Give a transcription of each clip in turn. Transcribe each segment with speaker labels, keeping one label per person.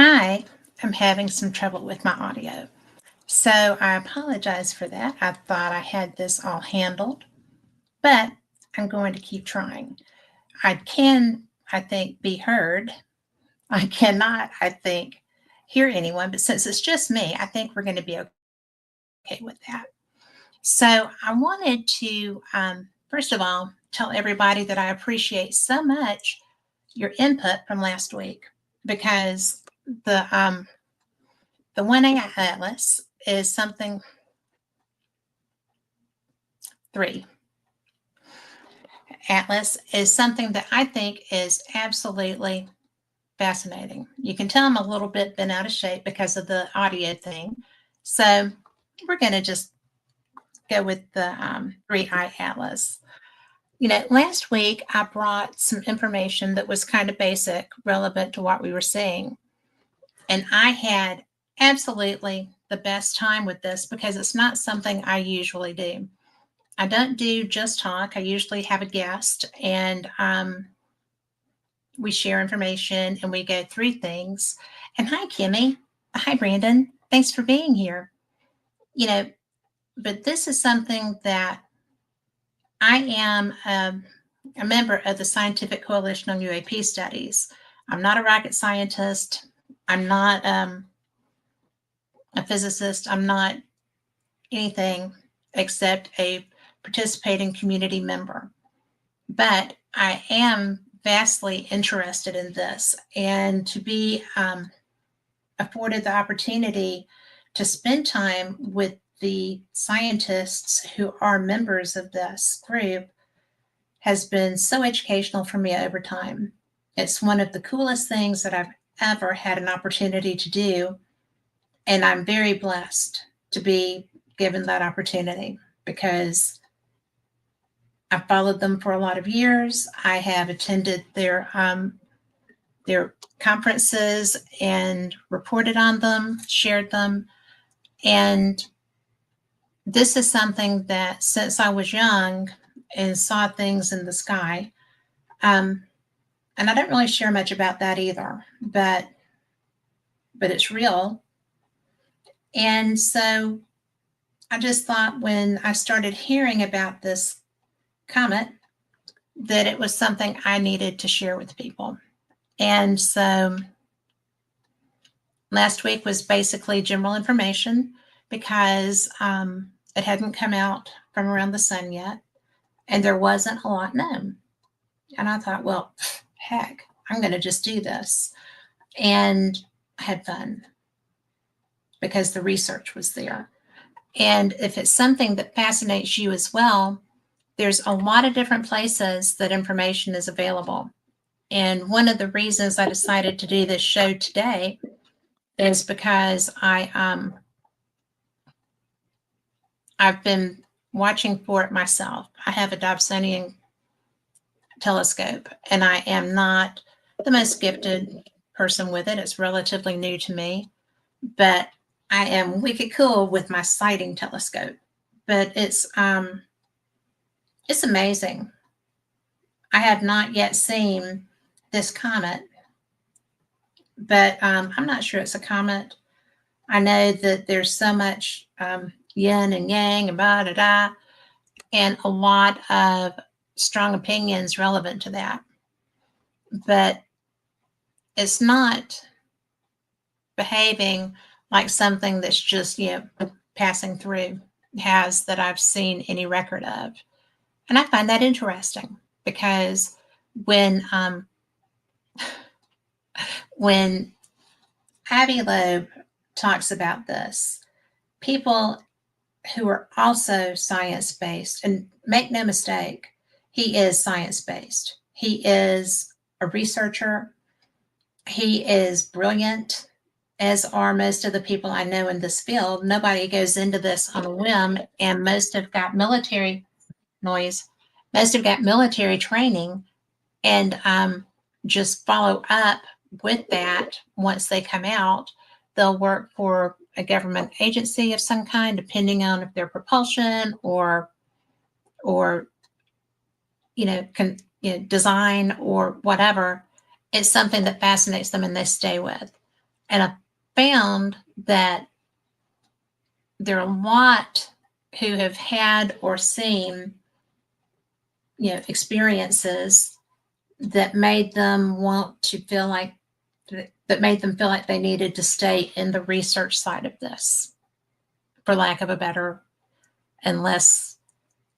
Speaker 1: I am having some trouble with my audio. So I apologize for that. I thought I had this all handled, but I'm going to keep trying. I can, I think, be heard. I cannot, I think, hear anyone, but since it's just me, I think we're going to be okay with that. So I wanted to, first of all, tell everybody that I appreciate so much your input from last week because the um, the winning atlas is something. Three, atlas is something that I think is absolutely fascinating. You can tell I'm a little bit bent out of shape because of the audio thing. So we're going to just go with the three-eye atlas. Last week I brought some information that was kind of basic, relevant to what we were seeing. And I had absolutely the best time with this because it's not something I usually do. I don't do just talk. I usually have a guest and we share information and we go through things. And hi, Kimmy. Hi, Brandon. Thanks for being here. You know, but this is something that I am a member of the Scientific Coalition on UAP Studies. I'm not a rocket scientist. I'm not a physicist. I'm not anything except a participating community member. But I am vastly interested in this, and to be afforded the opportunity to spend time with the scientists who are members of this group has been so educational for me over time. It's one of the coolest things that I've ever had an opportunity to do, and I'm very blessed to be given that opportunity because I've followed them for a lot of years. I have attended their conferences and reported on them, shared them, and this is something that since I was young and saw things in the sky, and I don't really share much about that either, but it's real. And so I just thought when I started hearing about this comet that it was something I needed to share with people. And so last week was basically general information because it hadn't come out from around the sun yet, and there wasn't a lot known. And I thought, well, heck, I'm going to just do this. And I had fun because the research was there. And if it's something that fascinates you as well, there's a lot of different places that information is available. And one of the reasons I decided to do this show today is because I've been watching for it myself. I have a Dobsonian telescope, and I am not the most gifted person with it. It's relatively new to me, but I am wicked cool with my sighting telescope. But it's amazing. I have not yet seen this comet, but I'm not sure it's a comet. I know that there's so much yin and yang and blah, da, da, and a lot of strong opinions relevant to that. But it's not behaving like something that's just, passing through has that I've seen any record of. And I find that interesting because when Avi Loeb talks about this, people who are also science-based, and make no mistake, he is science-based. He is a researcher. He is brilliant, as are most of the people I know in this field. Nobody goes into this on a whim, and most have got military training and just follow up with that. Once they come out, they'll work for a government agency of some kind, depending on if they're propulsion or design or whatever. It's something that fascinates them and they stay with. And I found that there are a lot who have had or seen, experiences that made them want to feel like that made them feel like they needed to stay in the research side of this, for lack of a better and less,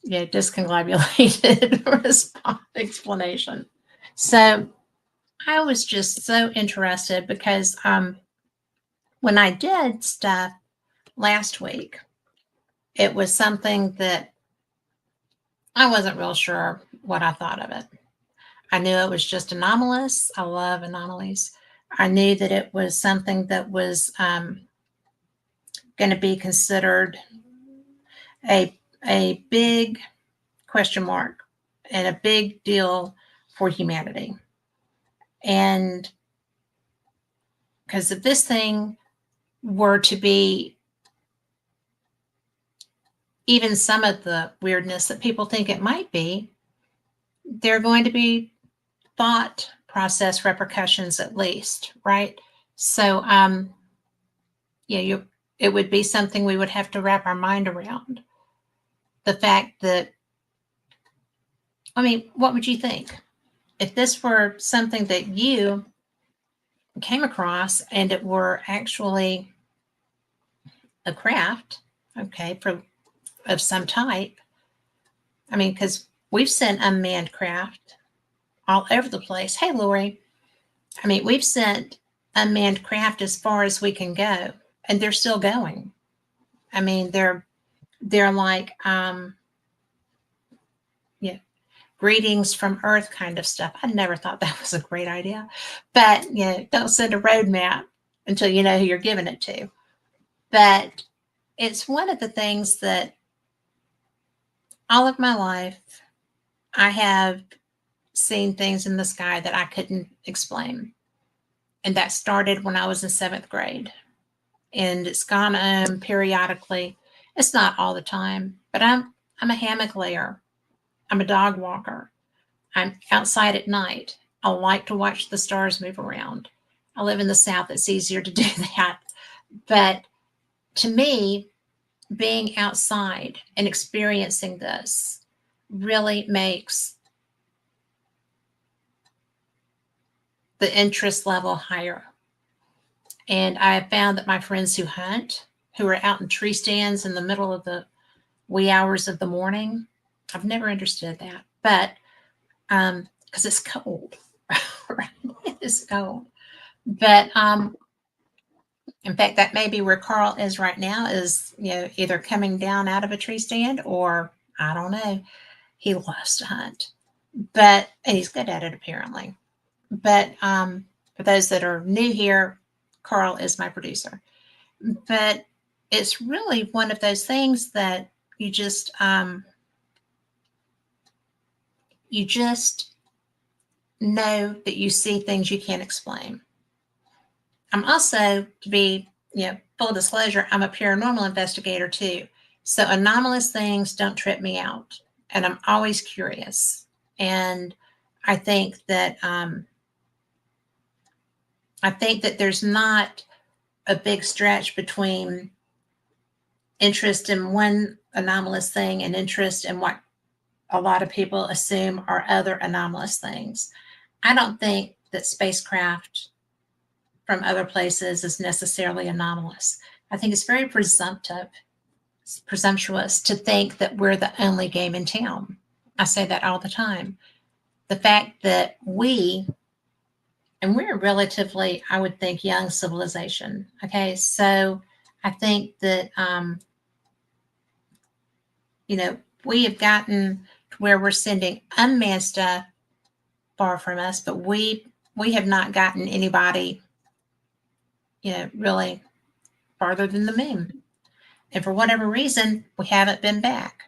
Speaker 1: discombobulated explanation. So I was just so interested because when I did stuff last week, it was something that I wasn't real sure what I thought of it. I knew it was just anomalous. I love anomalies. I knew that it was something that was going to be considered a big question mark and a big deal for humanity. And because if this thing were to be even some of the weirdness that people think it might be, there are going to be thought process repercussions at least, right? So, it would be something we would have to wrap our mind around. The fact that, what would you think if this were something that you came across and it were actually a craft, okay, of some type? Because we've sent unmanned craft all over the place. Hey, Lori. We've sent unmanned craft as far as we can go, and they're still going. They're like, greetings from Earth kind of stuff. I never thought that was a great idea, but don't send a roadmap until you know who you're giving it to. But it's one of the things that all of my life I have seen things in the sky that I couldn't explain. And that started when I was in 7th grade. And it's gone on periodically. It's not all the time, but I'm a hammock layer. I'm a dog walker. I'm outside at night. I like to watch the stars move around. I live in the South. It's easier to do that. But to me, being outside and experiencing this really makes the interest level higher. And I have found that my friends who hunt, who are out in tree stands in the middle of the wee hours of the morning, I've never understood that. But because it's cold, right? It is cold. But in fact, that may be where Carl is right now, is either coming down out of a tree stand, or I don't know. He loves to hunt, and he's good at it apparently. But for those that are new here, Carl is my producer. But it's really one of those things that you just know that you see things you can't explain. I'm also, to be full disclosure, I'm a paranormal investigator too. So anomalous things don't trip me out, and I'm always curious. And I think that there's not a big stretch between interest in one anomalous thing and interest in what a lot of people assume are other anomalous things. I don't think that spacecraft from other places is necessarily anomalous. I think it's very presumptuous to think that we're the only game in town. I say that all the time. The fact that we're a relatively, I would think, young civilization. Okay, so I think that we have gotten to where we're sending unmanned stuff far from us, but we have not gotten anybody really farther than the moon. And for whatever reason, we haven't been back.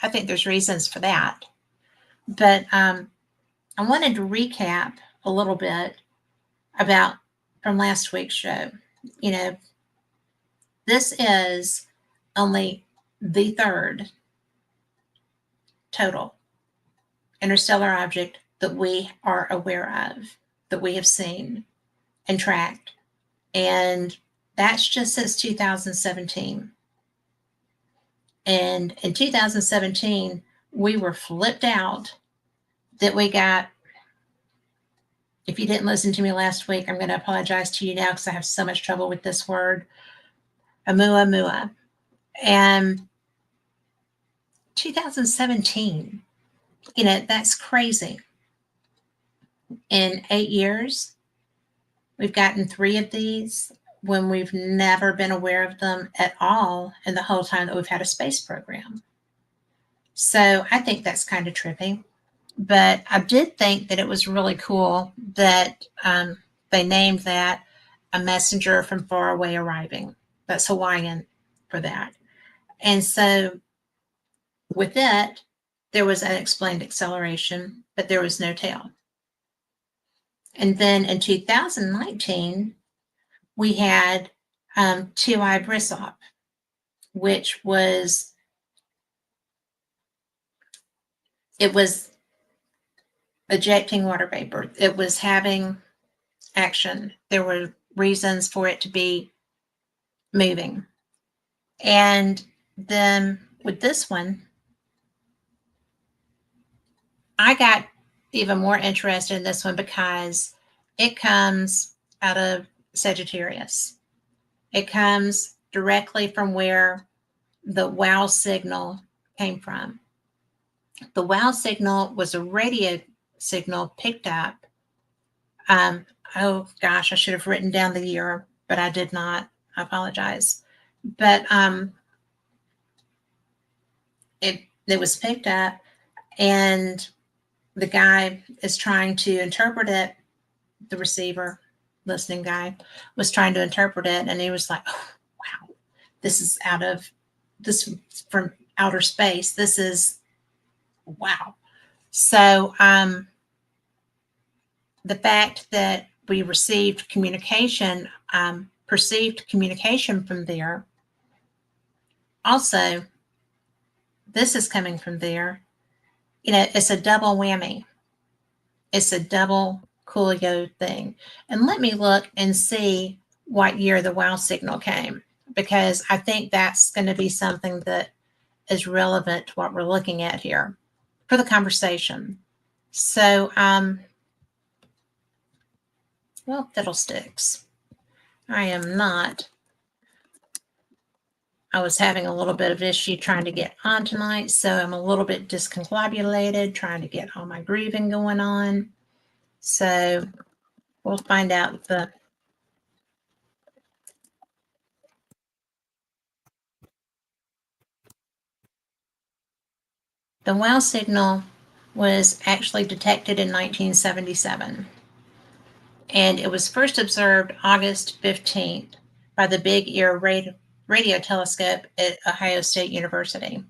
Speaker 1: I think there's reasons for that. But I wanted to recap a little bit about from last week's show. This is only the third total interstellar object that we are aware of, that we have seen. and tracked. And that's just since 2017. And in 2017, we were flipped out that we got, if you didn't listen to me last week, I'm going to apologize to you now because I have so much trouble with this word, Oumuamua. And 2017, that's crazy. In 8 years, we've gotten 3 of these when we've never been aware of them at all in the whole time that we've had a space program. So I think that's kind of trippy. But I did think that it was really cool that they named that a messenger from far away arriving. That's Hawaiian for that. And so with it, there was unexplained acceleration, but there was no tail. And then in 2019, we had Two-Eye Brisop, which was, it was ejecting water vapor. It was having action. There were reasons for it to be moving. And then with this one, I got even more interested in this one because it comes out of Sagittarius. It comes directly from where the WOW signal came from. The WOW signal was a radio signal picked up. Oh gosh, I should have written down the year, but I did not. I apologize. But it was picked up, and the guy is trying to interpret it. The receiver, listening guy, was trying to interpret it, and he was like, oh, wow, this is from outer space. This is wow. So the fact that we received communication, perceived communication from there, also this is coming from there. It's a double whammy. It's a double Coolio thing. And let me look and see what year the WOW signal came, because I think that's going to be something that is relevant to what we're looking at here for the conversation. So, well, fiddlesticks. I was having a little bit of issue trying to get on tonight, so I'm a little bit discombobulated, trying to get all my grieving going on. So we'll find out the WOW signal was actually detected in 1977, and it was first observed August 15th by the Big Ear radio telescope at Ohio State University.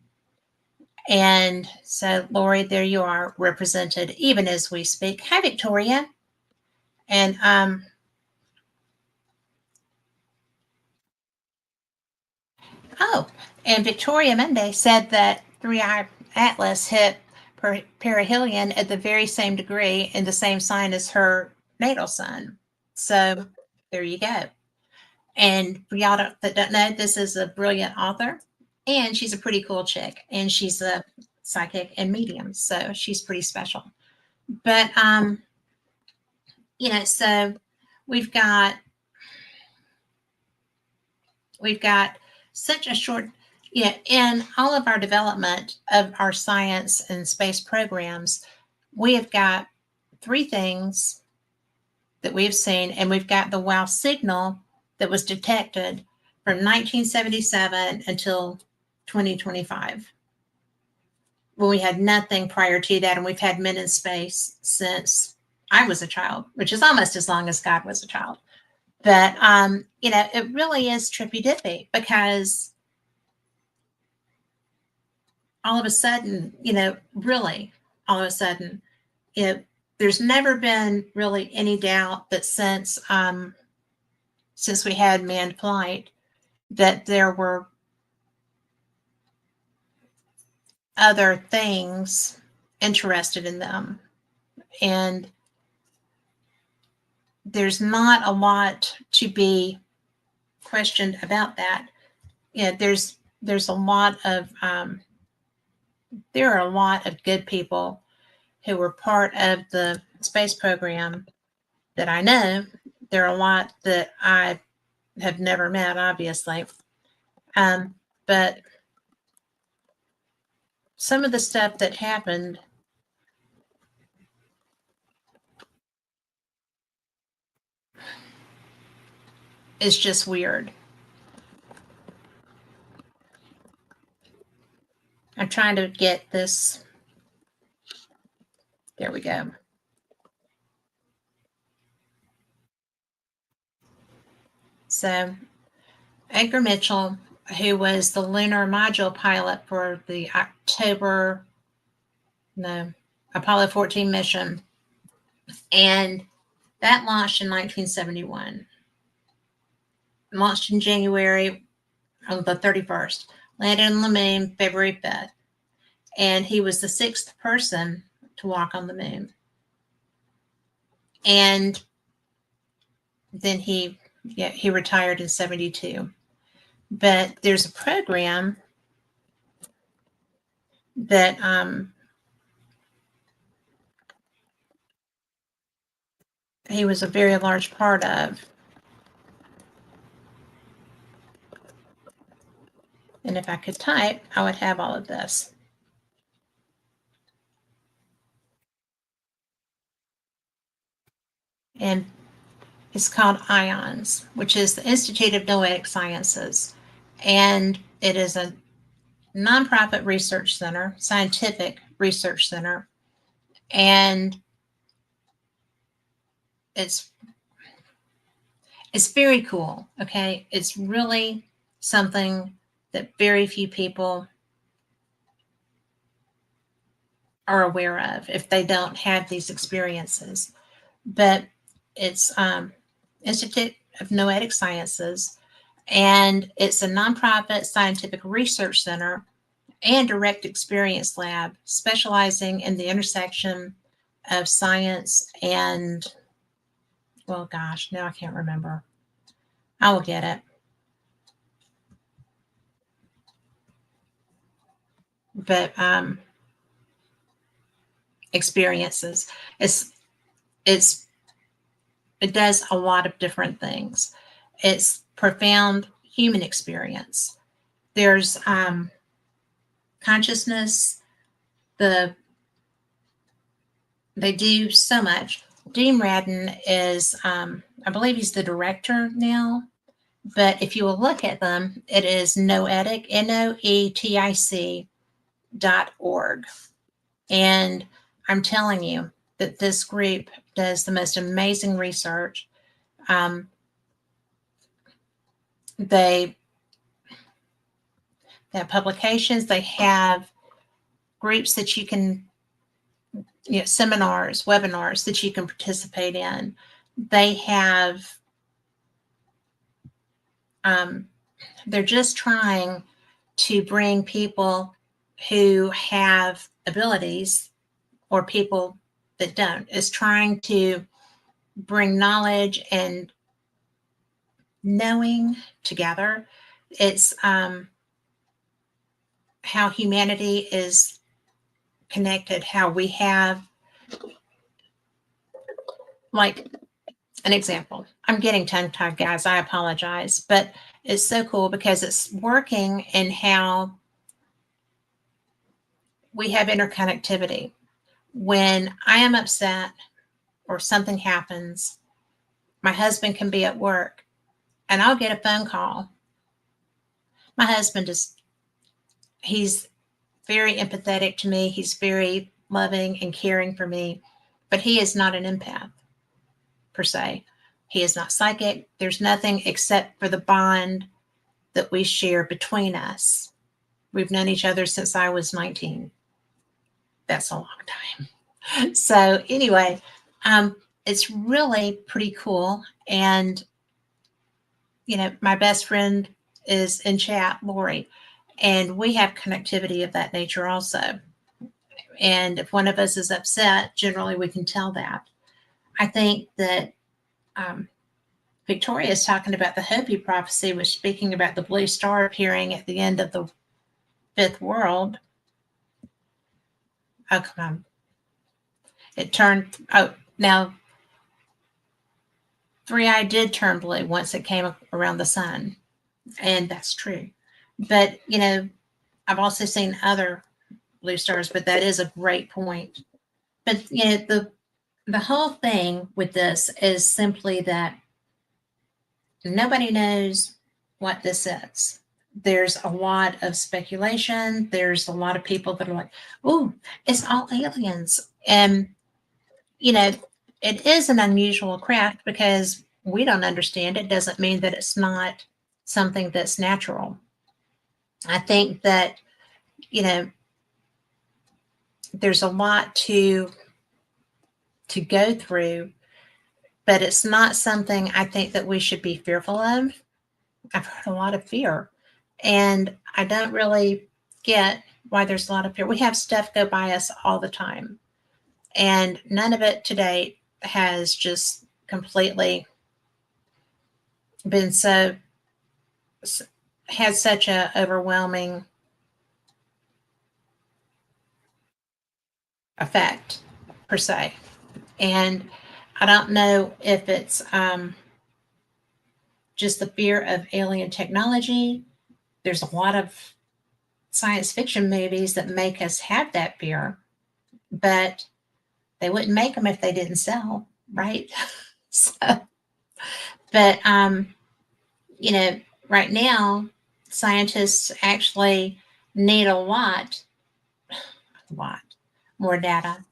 Speaker 1: And so, Lori, there you are, represented even as we speak. Hi, Victoria. And and Victoria Monday said that 3-Eye Atlas hit perihelion at the very same degree in the same sign as her natal sun. So there you go. And for y'all that don't know, this is a brilliant author, and she's a pretty cool chick, and she's a psychic and medium, so she's pretty special. But so we've got such a short, in all of our development of our science and space programs, we have got 3 things that we have seen, and we've got the WOW signal that was detected from 1977 until 2025. When we had nothing prior to that, and we've had men in space since I was a child, which is almost as long as God was a child. But it really is trippy dippy, because all of a sudden, really all of a sudden, there's never been really any doubt that since we had manned flight, that there were other things interested in them. And there's not a lot to be questioned about that. There's a lot of there are a lot of good people who were part of the space program that I know. There are a lot that I have never met, obviously. But some of the stuff that happened is just weird. I'm trying to get this. There we go. So Edgar Mitchell, who was the lunar module pilot for the Apollo 14 mission, and that launched in 1971. Launched in January of the 31st, landed on the moon February 5th, and he was the 6th person to walk on the moon. And then he retired in 72. But there's a program that he was a very large part of. And if I could type, I would have all of this. And it's called IONS, which is the Institute of Noetic Sciences. And it is a nonprofit research center, scientific research center. And it's very cool. Okay. It's really something that very few people are aware of if they don't have these experiences. But it's Institute of Noetic Sciences, and it's a nonprofit scientific research center and direct experience lab specializing in the intersection of science and, well, gosh, now I can't remember. I will get it. But experiences. It does a lot of different things. It's profound human experience. There's consciousness. They do so much. Dean Radin is, I believe he's the director now, but if you will look at them, it is Noetic, NOETIC.org. And I'm telling you that this group does the most amazing research. They have publications, they have groups that you can, seminars, webinars that you can participate in. They have, they're just trying to bring people who have abilities or people that don't. Is trying to bring knowledge and knowing together. It's how humanity is connected, how we have, like, an example. I'm getting tongue-tied, guys. I apologize. But it's so cool because it's working in how we have interconnectivity. When I am upset or something happens, my husband can be at work and I'll get a phone call. My husband he's very empathetic to me. He's very loving and caring for me, but he is not an empath per se. He is not psychic. There's nothing except for the bond that we share between us. We've known each other since I was 19. That's a long time. So anyway, it's really pretty cool. And, my best friend is in chat, Lori, and we have connectivity of that nature also. And if one of us is upset, generally we can tell that. I think that um, Victoria is talking about the Hopi prophecy, which speaking about the blue star appearing at the end of the fifth world. Oh, come on. It turned, oh, now 3i did turn blue once it came around the sun. And that's true. But, I've also seen other blue stars, but that is a great point. But, the whole thing with this is simply that nobody knows what this is. There's a lot of speculation. There's a lot of people that are like, oh, it's all aliens. And, it is an unusual craft because we don't understand it. Doesn't mean that it's not something that's natural. I think that, there's a lot to go through, but it's not something I think that we should be fearful of. I've heard a lot of fear, and I don't really get why there's a lot of fear. We have stuff go by us all the time, and none of it to date has just completely been had such a overwhelming effect per se. And I don't know if it's just the fear of alien technology. There's a lot of science fiction movies that make us have that fear, but they wouldn't make them if they didn't sell, right? So, but right now, scientists actually need a lot more data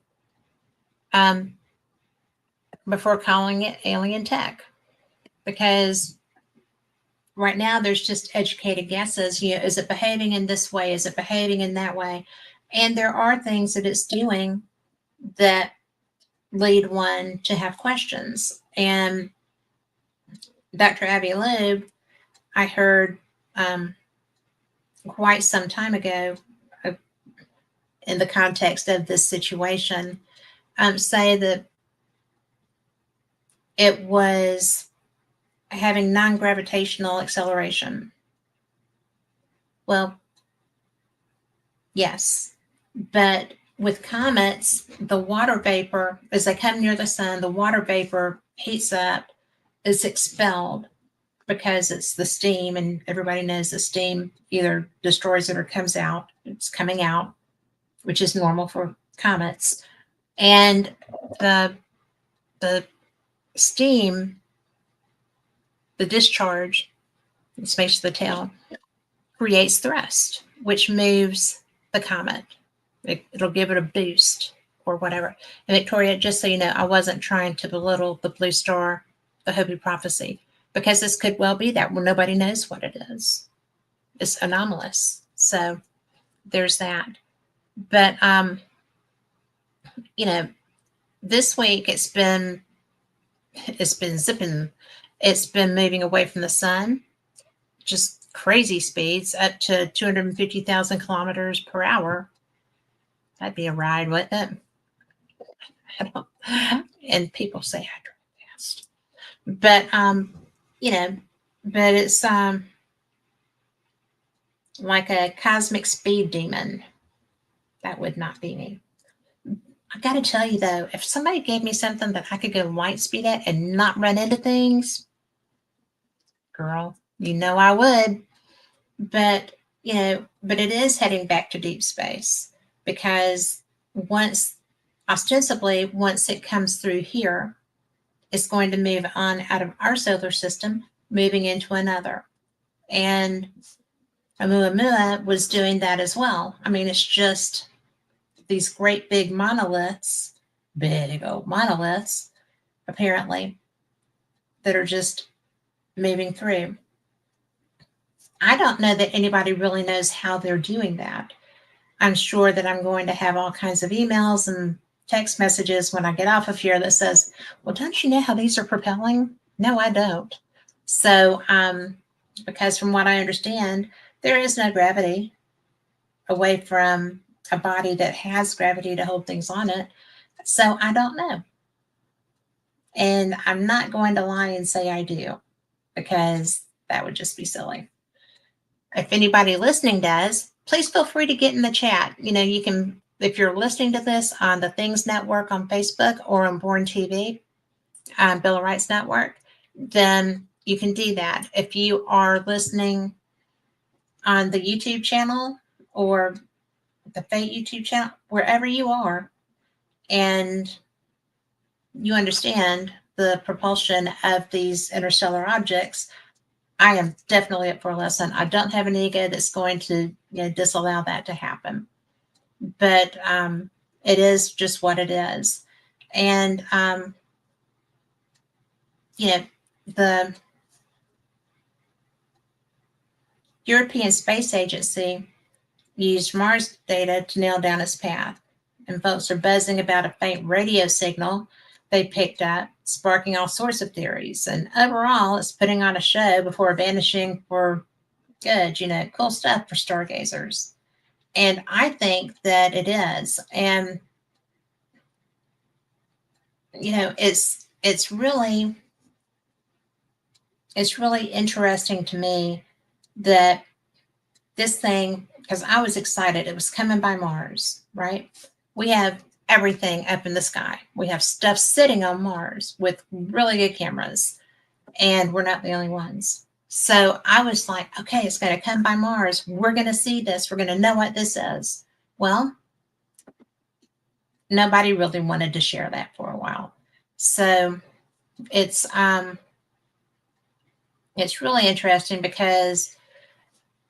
Speaker 1: before calling it alien tech, because right now there's just educated guesses. Is it behaving in this way? Is it behaving in that way? And there are things that it's doing that lead one to have questions. And Dr. Avi Loeb, I heard quite some time ago, in the context of this situation, say that it was having non-gravitational acceleration. Well, yes, but with comets, the water vapor, as they come near the sun, the water vapor heats up, is expelled because it's the steam, and everybody knows the steam either destroys it or comes out. It's coming out, which is normal for comets. And the steam, the discharge, space of the tail, creates thrust, which moves the comet. It'll give it a boost or whatever. And Victoria, just so you know, I wasn't trying to belittle the blue star, the Hopi prophecy, because this could well be that. Well, nobody knows what it is. It's anomalous. So there's that. But this week it's been zipping. It's been moving away from the sun, just crazy speeds, up to 250,000 kilometers per hour. That'd be a ride, wouldn't it? I don't, and people say I drive fast, but but it's like a cosmic speed demon. That would not be me. I got to tell you though, if somebody gave me something that I could go light speed at and not run into things, girl, I would. But but it is heading back to deep space, because ostensibly once it comes through here, it's going to move on out of our solar system, moving into another. And Oumuamua was doing that as well. I mean, it's just these great big monoliths, big old monoliths, apparently, that are just moving through. I don't know that anybody really knows how they're doing that. I'm sure that I'm going to have all kinds of emails and text messages when I get off of here that says, well, don't you know how these are propelling? No, I don't. So, because from what I understand, there is no gravity away from a body that has gravity to hold things on it. So I don't know. And I'm not going to lie and say I do, because that would just be silly. If anybody listening does, please feel free to get in the chat. You can, if you're listening to this on the Things Network on Facebook or on Born TV, Bill of Rights Network, then you can do that. If you are listening on the YouTube channel or the Fate YouTube channel, wherever you are, and you understand the propulsion of these interstellar objects, I am definitely up for a lesson. I don't have an ego that's going to disallow that to happen. But it is just what it is. And, the European Space Agency used Mars data to nail down its path. And folks are buzzing about a faint radio signal they picked up, sparking all sorts of theories. And overall, it's putting on a show before vanishing for good. Cool stuff for stargazers. And I think that it is. And, it's really interesting to me that this thing, because I was excited, it was coming by Mars, right? We have everything up in the sky. We have stuff sitting on Mars with really good cameras, and we're not the only ones. So I was like, okay, it's going to come by Mars. We're going to see this. We're going to know what this is. Well, nobody really wanted to share that for a while. So it's really interesting because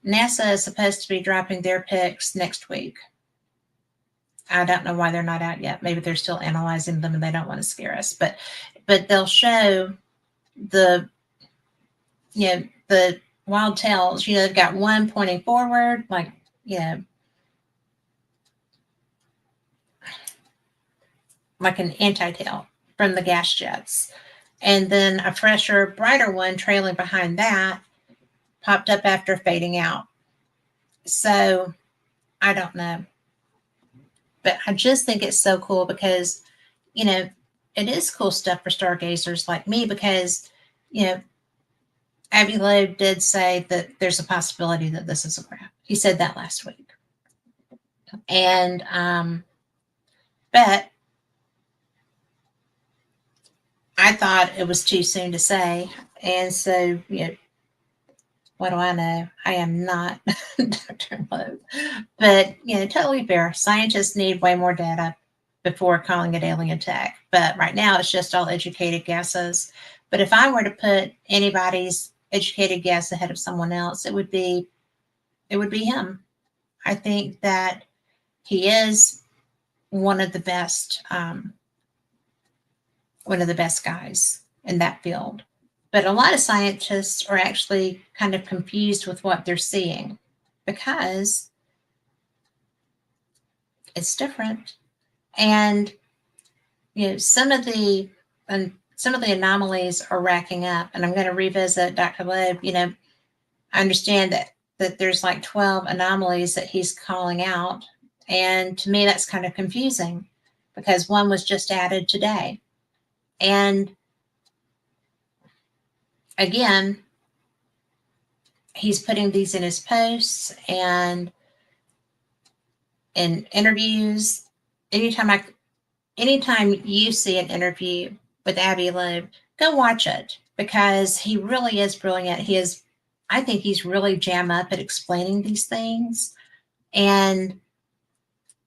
Speaker 1: NASA is supposed to be dropping their pics next week. I don't know why they're not out yet. Maybe they're still analyzing them and they don't want to scare us. But they'll show the wild tails. They've got one pointing forward, like an anti-tail from the gas jets, and then a fresher, brighter one trailing behind that popped up after fading out. So I don't know. But I just think it's so cool because, it is cool stuff for stargazers like me because, Avi Loeb did say that there's a possibility that this is a craft. He said that last week. And, but I thought it was too soon to say. And so, what do I know? I am not Dr. Loeb. But, totally fair. Scientists need way more data before calling it alien tech. But right now, it's just all educated guesses. But if I were to put anybody's educated guess ahead of someone else, it would be him. I think that he is one of the best guys in that field. But a lot of scientists are actually kind of confused with what they're seeing because it's different. And some of the anomalies are racking up. And I'm going to revisit Dr. Loeb. I understand that there's like 12 anomalies that he's calling out. And to me, that's kind of confusing because one was just added today. And again, he's putting these in his posts and in interviews. Anytime you see an interview with Avi Loeb, go watch it because he really is brilliant. I think he's really jam up at explaining these things, and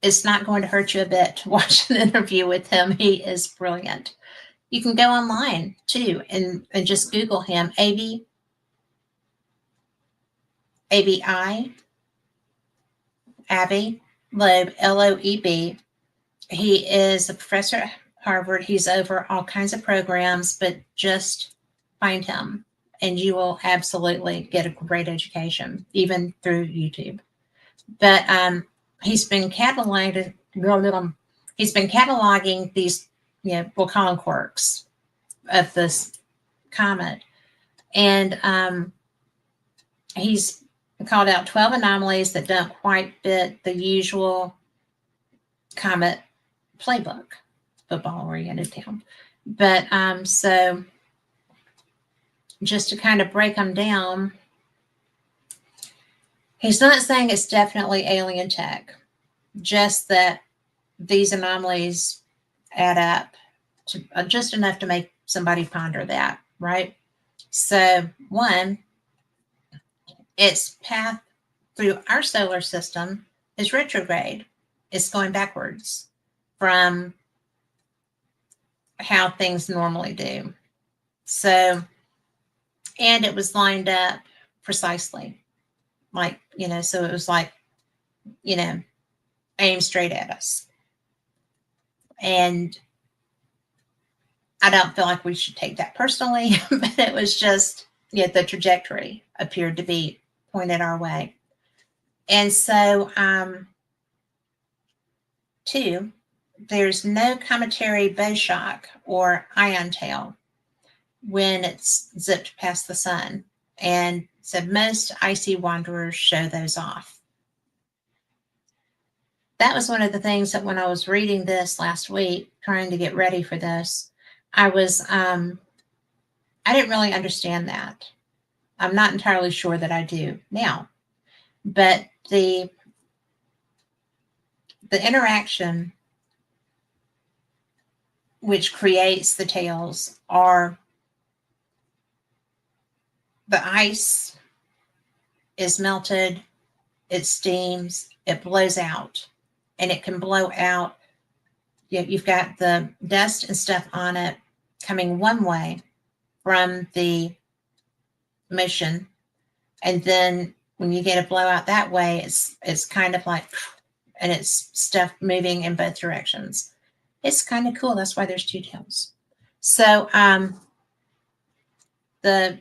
Speaker 1: it's not going to hurt you a bit to watch an interview with him. He is brilliant. You can go online too and just Google him, Avi Loeb, Loeb. He is a professor at Harvard. He's over all kinds of programs, but just find him and you will absolutely get a great education, even through YouTube. But he's been cataloging these, we'll call them quirks of this comet. And he's called out 12 anomalies that don't quite fit the usual comet playbook, football-oriented town. But so just to kind of break them down, he's not saying it's definitely alien tech, just that these anomalies add up to just enough to make somebody ponder that, right? So, one, its path through our solar system is retrograde. It's going backwards from how things normally do. So, and it was lined up precisely. Like, so it was like, aim straight at us. And I don't feel like we should take that personally, but it was just, the trajectory appeared to be pointed our way. And so, two, there's no cometary bow shock or ion tail when it's zipped past the sun. And so most icy wanderers show those off. That was one of the things that when I was reading this last week, trying to get ready for this, I didn't really understand that. I'm not entirely sure that I do now, but the interaction which creates the tails are the ice is melted, it steams, it blows out, and it can blow out. You've got the dust and stuff on it coming one way from the motion, and then when you get a blowout that way, it's kind of like, and it's stuff moving in both directions. It's kind of cool. That's why there's two tails. So the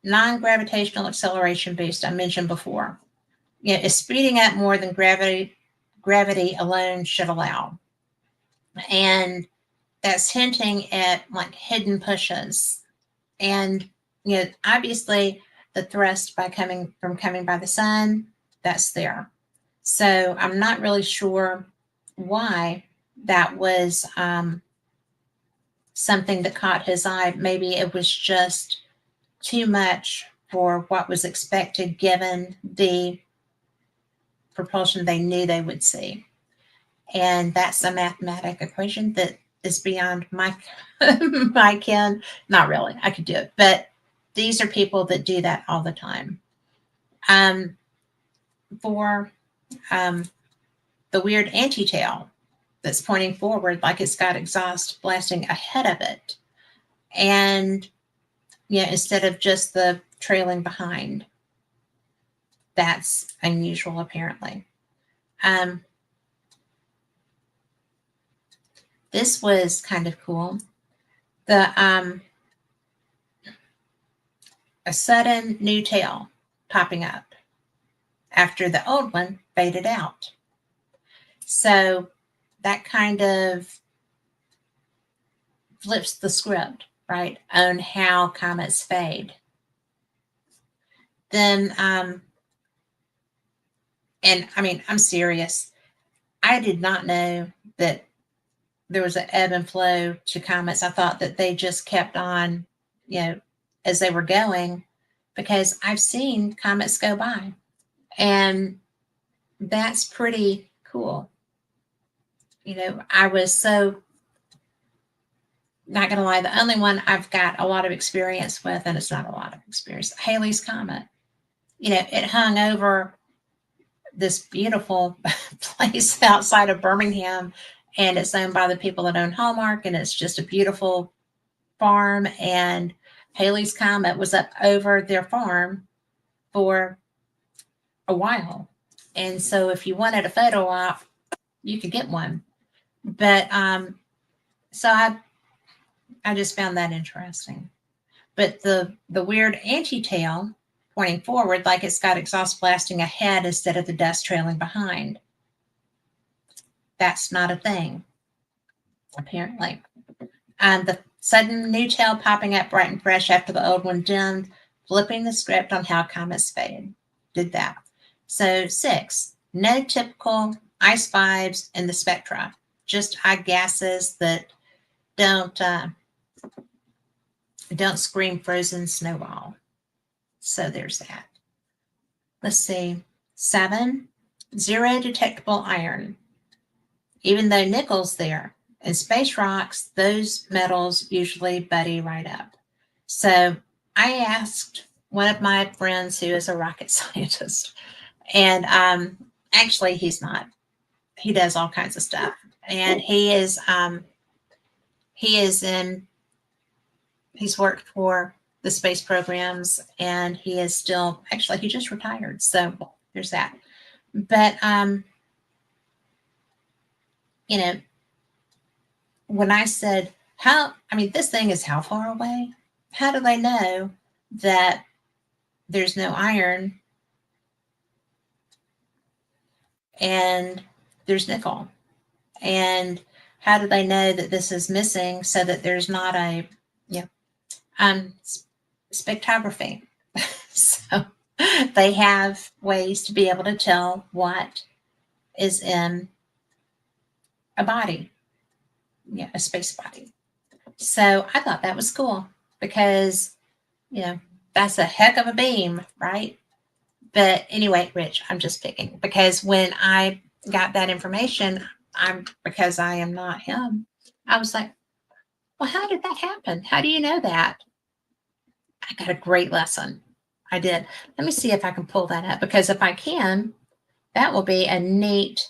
Speaker 1: non-gravitational acceleration boost I mentioned before, is speeding up more than gravity alone should allow. And that's hinting at like hidden pushes. And obviously the thrust coming by the sun, that's there. So I'm not really sure why that was something that caught his eye. Maybe it was just too much for what was expected given the propulsion they knew they would see. And that's a mathematic equation that is beyond my ken. Not really. I could do it. But these are people that do that all the time. For the weird anti-tail that's pointing forward like it's got exhaust blasting ahead of it. And instead of just the trailing behind. That's unusual, apparently. This was kind of cool. A sudden new tail popping up after the old one faded out. So that kind of flips the script, right, on how comets fade. Then, and I mean, I'm serious. I did not know that there was an ebb and flow to comets. I thought that they just kept on, as they were going, because I've seen comets go by. And that's pretty cool. I was so, not going to lie, the only one I've got a lot of experience with, and it's not a lot of experience, Halley's Comet. It hung over this beautiful place outside of Birmingham, and it's owned by the people that own Hallmark, and it's just a beautiful farm. And Halley's Comet was up over their farm for a while. And so if you wanted a photo op, you could get one. But so I just found that interesting. But the weird anti-tail pointing forward like it's got exhaust blasting ahead instead of the dust trailing behind. That's not a thing, apparently. The sudden new tail popping up bright and fresh after the old one dimmed, flipping the script on how comets fade. Did that. So 6, no typical ice vibes in the spectra, just high gases that don't Don't scream frozen snowball. So there's that. Let's see. 7, zero detectable iron. Even though nickel's there. In space rocks, those metals usually buddy right up. So I asked one of my friends who is a rocket scientist, and actually he's not. He does all kinds of stuff, and he is in he's worked for the space programs, and he is still actually he just retired. So there's that. But you know, when I said this thing is how far away? How do they know that there's no iron and there's nickel? And how do they know that this is missing so that there's not a, um, spectrography? So they have ways to be able to tell what is in a body, a space body. So I thought that was cool because, that's a heck of a beam, right? But anyway, Rich, I'm just picking because when I got that information, because I am not him, I was like, well, how did that happen? How do you know that? I got a great lesson. I did. Let me see if I can pull that up because if I can, that will be a neat.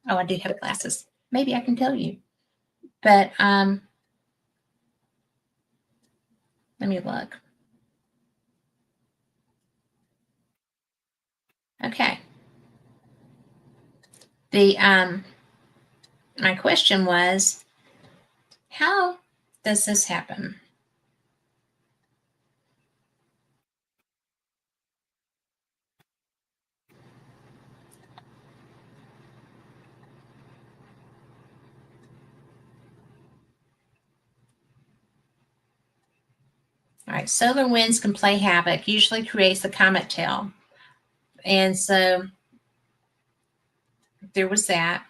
Speaker 1: Oh, I do have glasses. Maybe I can tell you. But let me look. Okay. The my question was, how does this happen? All right, solar winds can play havoc, usually creates the comet tail. And so there was that.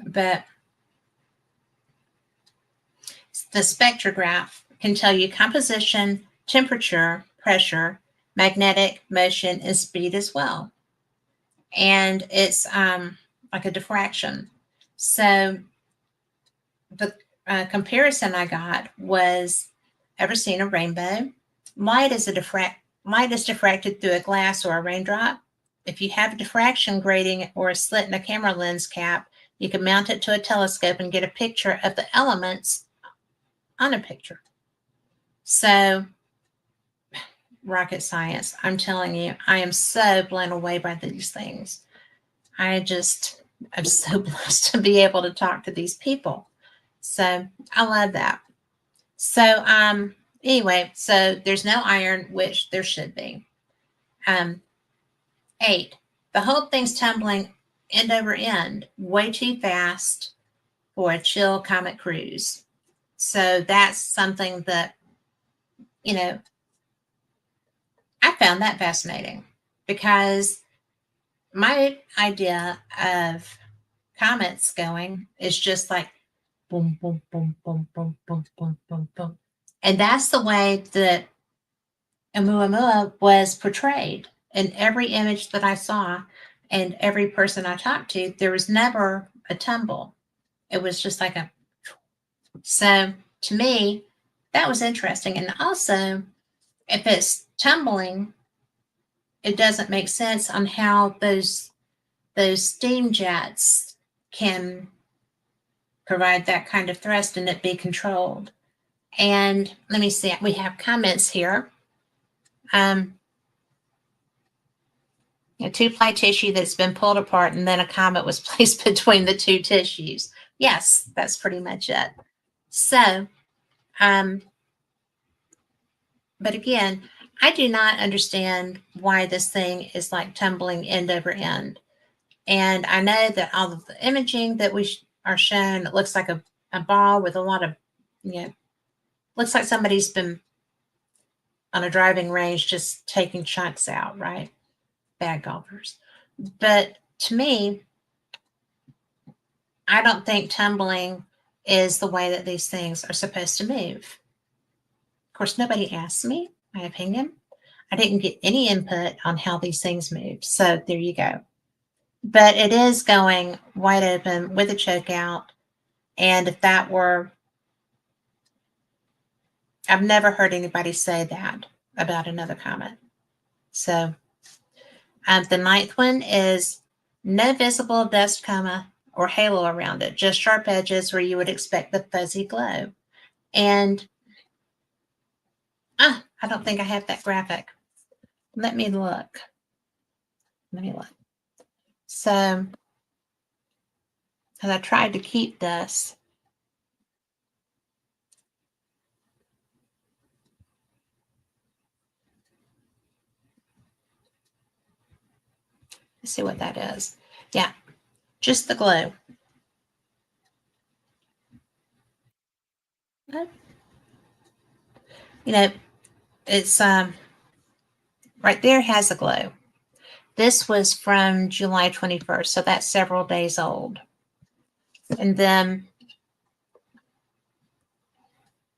Speaker 1: But the spectrograph can tell you composition, temperature, pressure, magnetic motion, and speed as well. And it's like a diffraction. So the comparison I got was, ever seen a rainbow? Light is diffracted through a glass or a raindrop. If you have a diffraction grating or a slit in a camera lens cap, you can mount it to a telescope and get a picture of the elements on a picture. So, rocket science, I'm telling you, I am so blown away by these things. I'm so blessed to be able to talk to these people. So, I love that. So, anyway, so there's no iron, which there should be. 8, the whole thing's tumbling end over end, way too fast for a chill comet cruise. So that's something that, I found that fascinating because my idea of comets going is just like boom, boom, boom, boom, boom, boom, boom, boom, boom. And that's the way that Oumuamua was portrayed in every image that I saw and every person I talked to. There was never a tumble. It was just like a. So to me, that was interesting. And also, if it's tumbling, it doesn't make sense on how those steam jets can provide that kind of thrust and it be controlled. And let me see, we have comments here. A two-ply tissue that's been pulled apart and then a comet was placed between the two tissues. Yes, that's pretty much it. So, but again, I do not understand why this thing is like tumbling end over end. And I know that all of the imaging that we are shown, it looks like a ball with a lot of, looks like somebody's been on a driving range just taking chunks out, right? Bad golfers. But to me, I don't think tumbling is the way that these things are supposed to move. course, nobody asked me my opinion. I didn't get any input on how these things move. So there you go. But it is going wide open with a choke out. And if that were, I've never heard anybody say that about another comet. So the ninth one is no visible dust coma or halo around it, just sharp edges where you would expect the fuzzy glow. And I don't think I have that graphic. Let me look. So, because I tried to keep this. Let's see what that is. Yeah, just the glow. You know, it's right there has a glow. This was from July 21st, so that's several days old. And then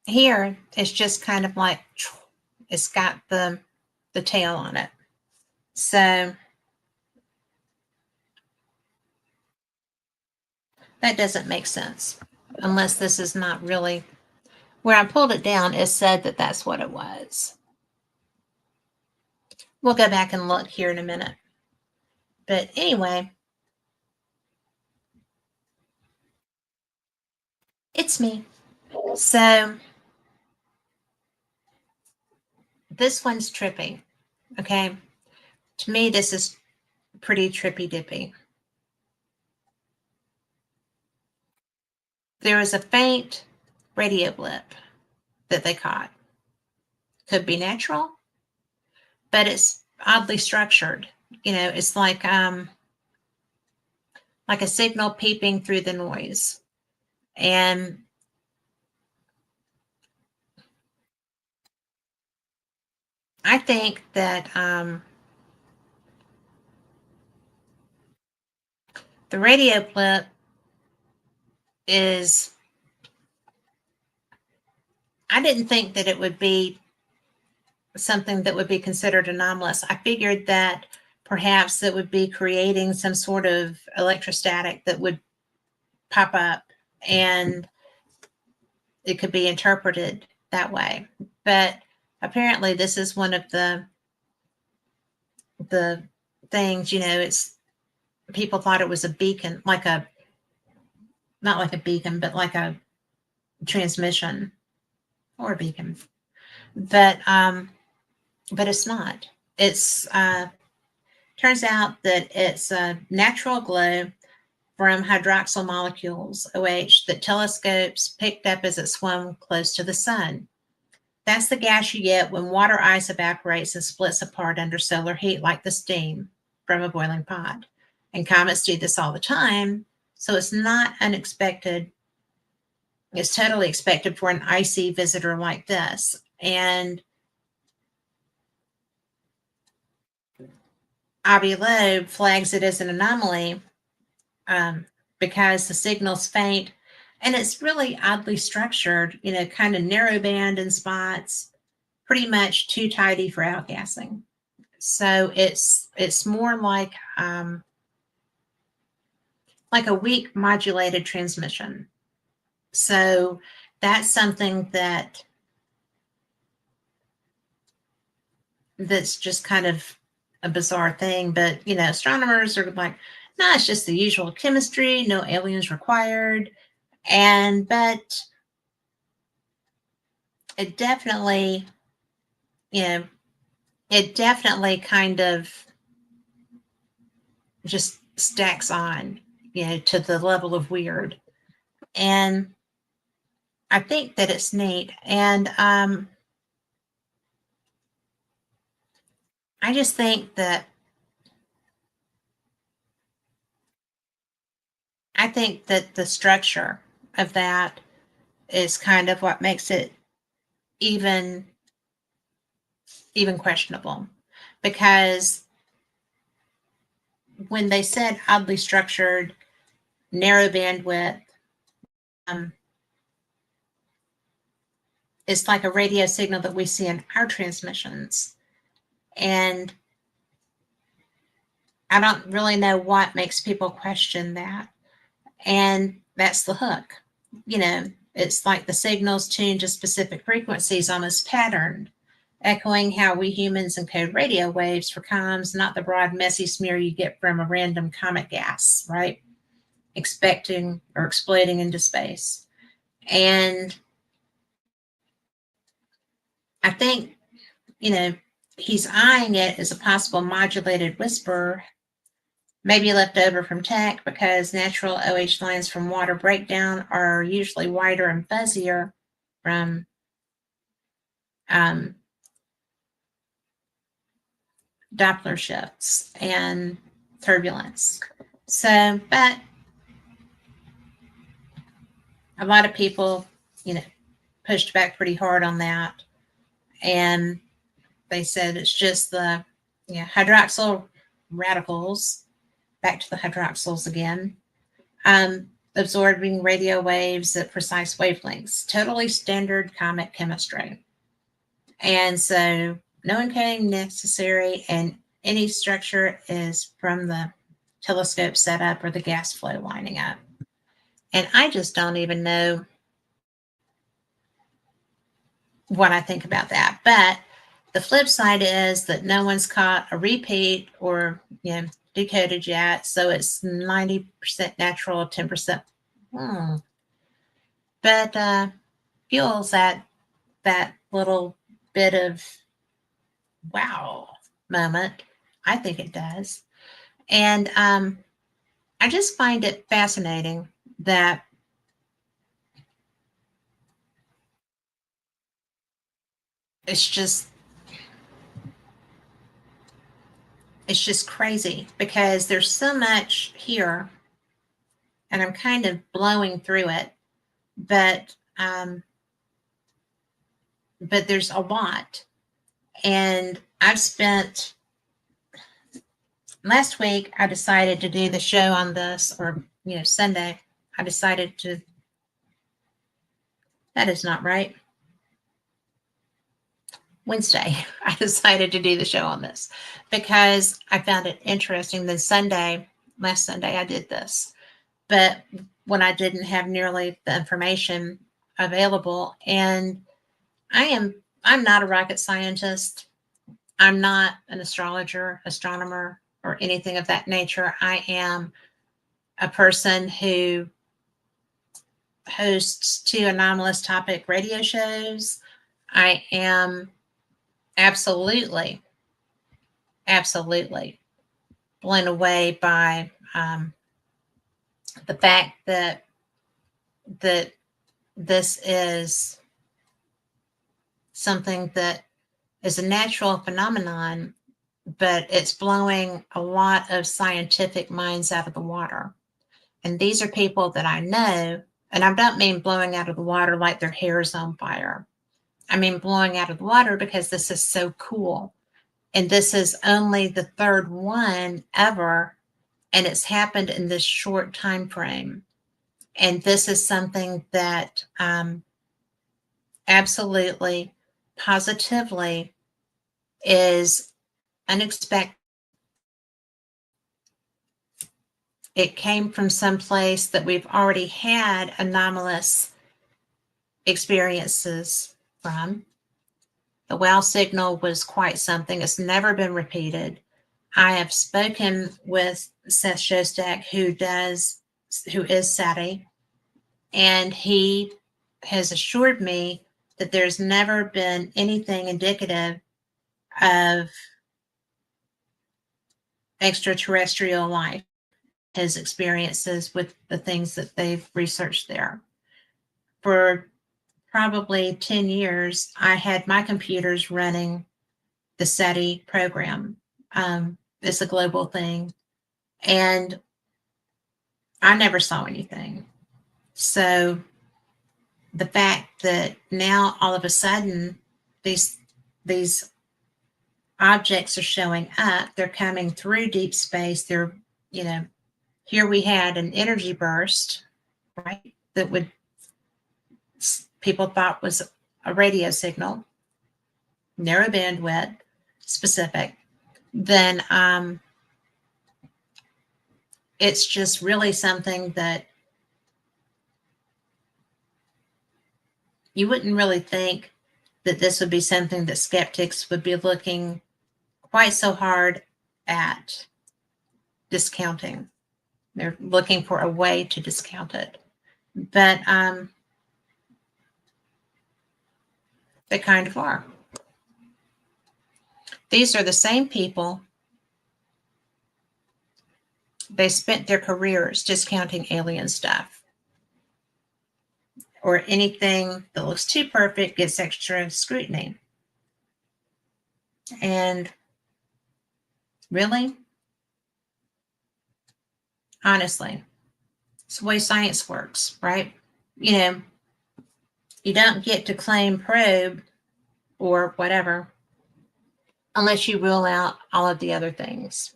Speaker 1: here it's just kind of like it's got the tail on it. So that doesn't make sense unless this is not really where I pulled it down. It said that that's what it was. We'll go back and look here in a minute. But anyway, it's me. So this one's trippy. Okay. To me, this is pretty trippy dippy. There was a faint radio blip that they caught. Could be natural, but it's oddly structured. You know, it's like a signal peeping through the noise. And I think that the radio blip is, I didn't think that it would be something that would be considered anomalous. I figured that perhaps it would be creating some sort of electrostatic that would pop up and it could be interpreted that way. But apparently this is one of the things, you know, it's people thought it was a beacon, like a, not like a beacon, but like a transmission or a beacon. But it's not. It's turns out that it's a natural glow from hydroxyl molecules, OH, that telescopes picked up as it swam close to the sun. That's the gas you get when water ice evaporates and splits apart under solar heat, like the steam from a boiling pot. And comets do this all the time, so it's not unexpected. It's totally expected for an icy visitor like this. And Avi Loeb flags it as an anomaly because the signal's faint and it's really oddly structured, you know, kind of narrow band in spots, pretty much too tidy for outgassing. So it's more like a weak modulated transmission. So that's something that's just kind of a bizarre thing. But you know, astronomers are like, no, it's just the usual chemistry, no aliens required. But it definitely, you know, it definitely kind of just stacks on, you know, to the level of weird. And I think that it's neat. And I just think that the structure of that is kind of what makes it even questionable, because when they said oddly structured, narrow bandwidth, it's like a radio signal that we see in our transmissions. And I don't really know what makes people question that. And that's the hook. You know, it's like the signals tuned to specific frequencies, almost patterned, echoing how we humans encode radio waves for comms, not the broad, messy smear you get from a random comet gas, right? Expecting or exploding into space. And I think, you know, he's eyeing it as a possible modulated whisper, maybe left over from tech, because natural OH lines from water breakdown are usually whiter and fuzzier from Doppler shifts and turbulence. So, but a lot of people, you know, pushed back pretty hard on that. And they said it's just the hydroxyl radicals, back to the hydroxyls again, absorbing radio waves at precise wavelengths, totally standard comet chemistry. And so no encoding necessary, and any structure is from the telescope setup or the gas flow lining up. And I just don't even know what I think about that. But the flip side is that no one's caught a repeat or, you know, decoded yet. So it's 90% natural, 10%. But fuels that little bit of wow moment. I think it does. And I just find it fascinating that it's just crazy, because there's so much here and I'm kind of blowing through it, but there's a lot. And I've spent, last week I decided to do the show on this, or, you know, Sunday, I decided to, that is not right. Wednesday, I decided to do the show on this because I found it interesting. Then last Sunday, I did this, but when I didn't have nearly the information available, and I'm not a rocket scientist. I'm not an astrologer, astronomer, or anything of that nature. I am a person who hosts 2 anomalous topic radio shows. I am absolutely blown away by the fact that this is something that is a natural phenomenon, but it's blowing a lot of scientific minds out of the water. And these are people that I know, and I don't mean blowing out of the water like their hair is on fire. I mean blowing out of the water because this is so cool. And this is only the 3rd one ever, and it's happened in this short time frame. And this is something that absolutely, positively is unexpected. It came from someplace that we've already had anomalous experiences from. The WOW signal was quite something. It's never been repeated. I have spoken with Seth Shostak, who is SETI, and he has assured me that there's never been anything indicative of extraterrestrial life, his experiences with the things that they've researched there. For probably 10 years, I had my computers running the SETI program. It's a global thing. And I never saw anything. So the fact that now all of a sudden these objects are showing up, they're coming through deep space. They're, you know, here we had an energy burst, right? That people thought was a radio signal, narrow bandwidth, specific, then it's just really something that you wouldn't really think that this would be something that skeptics would be looking quite so hard at discounting. They're looking for a way to discount it. But they kind of are. These are the same people. They spent their careers discounting alien stuff. Or anything that looks too perfect gets extra scrutiny. And really, honestly, it's the way science works, right? You know, you don't get to claim probe or whatever unless you rule out all of the other things.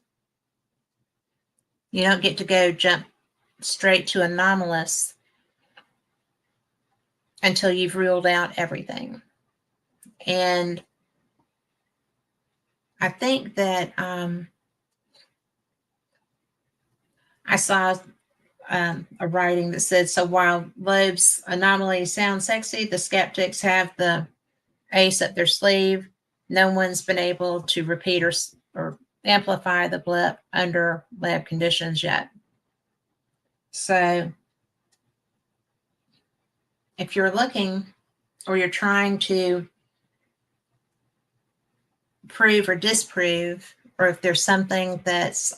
Speaker 1: You don't get to go jump straight to anomalous until you've ruled out everything. And I think that I saw a writing that said, so while Loeb's anomaly sounds sexy, the skeptics have the ace up their sleeve. No one's been able to repeat or amplify the blip under lab conditions yet. So if you're looking or you're trying to prove or disprove, or if there's something that's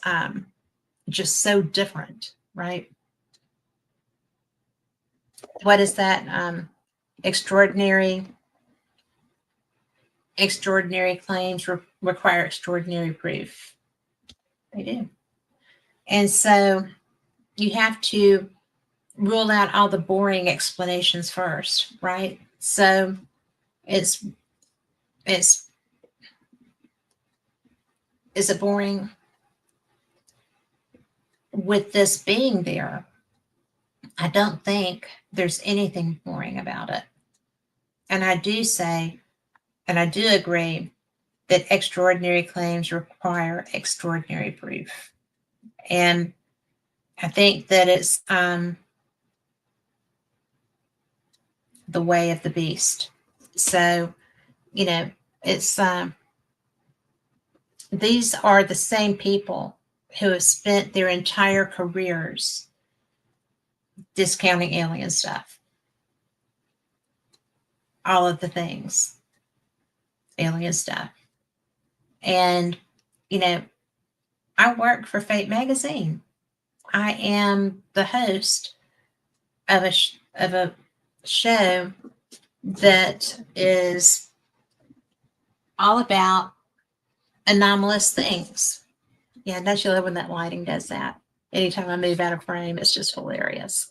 Speaker 1: just so different, right? What is that? Extraordinary claims require extraordinary proof. They do. And so you have to rule out all the boring explanations first, right? So is it boring? With this being there, I don't think there's anything boring about it. And I do say, and I do agree, that extraordinary claims require extraordinary proof. And I think that it's the way of the beast. So, you know, it's these are the same people who have spent their entire careers discounting alien stuff. All of the things, alien stuff. And, you know, I work for Fate Magazine. I am the host of a show that is all about anomalous things. Yeah, don't you love when that lighting does that? Anytime I move out of frame, it's just hilarious.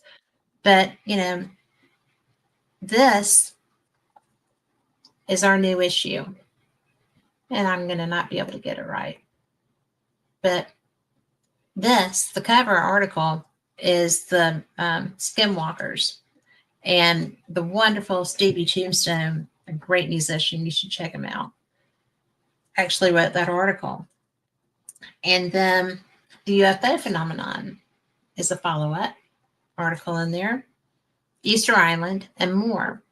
Speaker 1: But, you know, this is our new issue. And I'm going to not be able to get it right. But the cover article is the Skinwalkers and the wonderful Stevie Tombstone, a great musician. You should check him out. Actually wrote that article. And then the UFO phenomenon is a follow-up article in there, Easter Island, and more.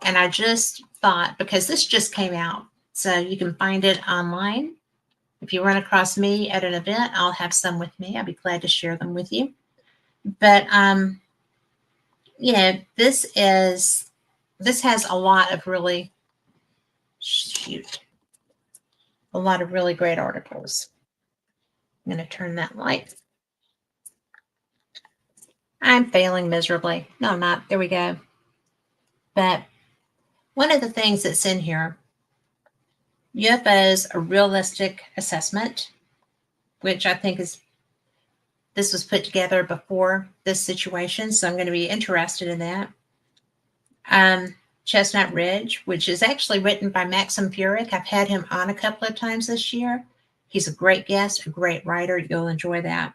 Speaker 1: And I just thought, because this just came out, so you can find it online. If you run across me at an event, I'll have some with me. I'll be glad to share them with you. But, you know, this has a lot of really, a lot of really great articles. I'm going to turn that light. I'm failing miserably. No, I'm not. There we go. But one of the things that's in here, UFOs, a realistic assessment, which I think this was put together before this situation, so I'm going to be interested in that. Chestnut Ridge, which is actually written by Maxim Furyk. I've had him on a couple of times this year. He's a great guest, a great writer. You'll enjoy that.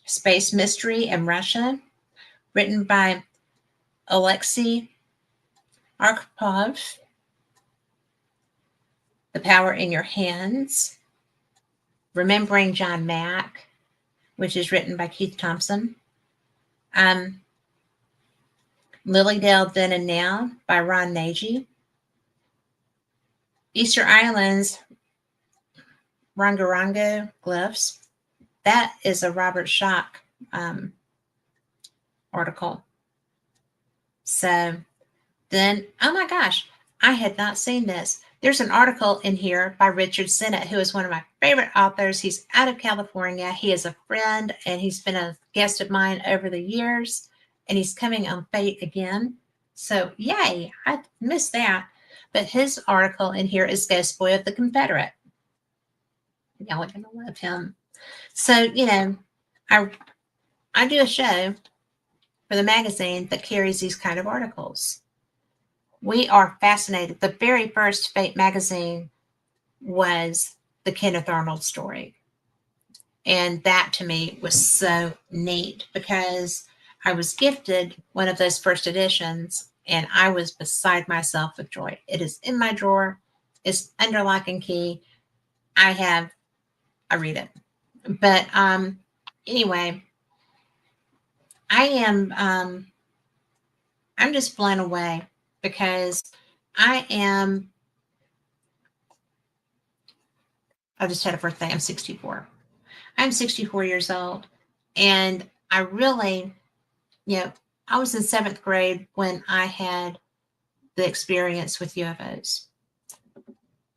Speaker 1: Space Mystery in Russia, written by Alexei Arkhipov, The Power in Your Hands, Remembering John Mack, which is written by Keith Thompson, Lilydale Then and Now by Ron Nagy, Easter Islands Rongorongo Glyphs. That is a Robert Schoch article. So then, oh my gosh, I had not seen this. There's an article in here by Richard Sennett, who is one of my favorite authors. He's out of California. He is a friend, and he's been a guest of mine over the years, and he's coming on Fate again. So yay, I missed that. But his article in here is Ghost Boy of the Confederate. Y'all are going to love him. So, you know, I do a show for the magazine that carries these kind of articles. We are fascinated. The very first Fate magazine was the Kenneth Arnold story. And that to me was so neat because I was gifted one of those first editions and I was beside myself with joy. It is in my drawer. It's under lock and key. I read it. But anyway, I'm just blown away because I just had a birthday. I'm 64. I'm 64 years old. And I really, I was in 7th grade when I had the experience with UFOs.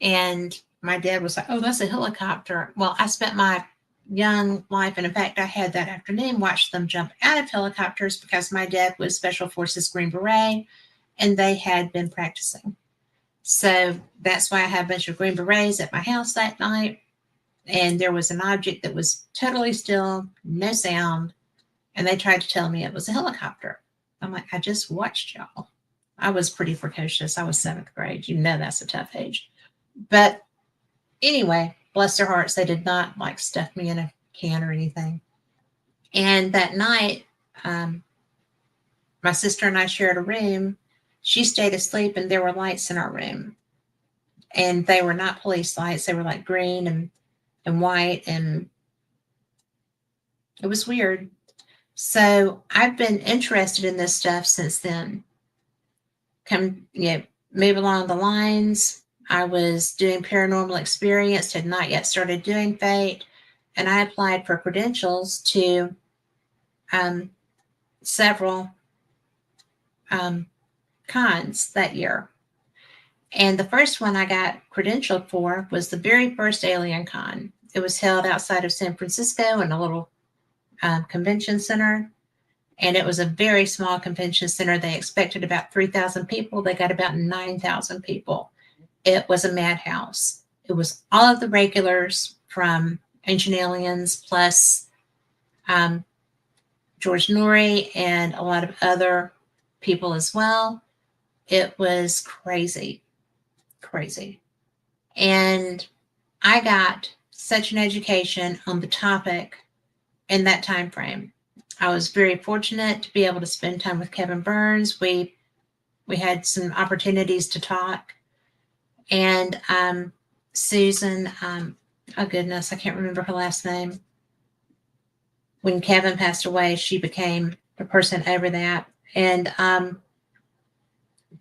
Speaker 1: And my dad was like, oh, that's a helicopter. Well, I spent my young life, and in fact, I had that afternoon watched them jump out of helicopters because my dad was Special Forces Green Beret, and they had been practicing. So that's why I had a bunch of Green Berets at my house that night. And there was an object that was totally still, no sound. And they tried to tell me it was a helicopter. I'm like, I just watched y'all. I was pretty precocious. I was 7th grade. You know, that's a tough age. But anyway, bless their hearts, they did not like stuff me in a can or anything. And that night, my sister and I shared a room. She stayed asleep and there were lights in our room. And they were not police lights. They were like green and white. And it was weird. So I've been interested in this stuff since then. Move along the lines. I was doing paranormal experience, had not yet started doing Fate, and I applied for credentials to several cons that year. And the first one I got credentialed for was the very first Alien Con. It was held outside of San Francisco in a little convention center. And it was a very small convention center. They expected about 3,000 people. They got about 9,000 people. It was a madhouse. It was all of the regulars from Ancient Aliens plus George Noory and a lot of other people as well. It was crazy. And I got such an education on the topic in that time frame. I was very fortunate to be able to spend time with Kevin Burns. We had some opportunities to talk. And Susan, oh goodness, I can't remember her last name. When Kevin passed away, she became the person over that. And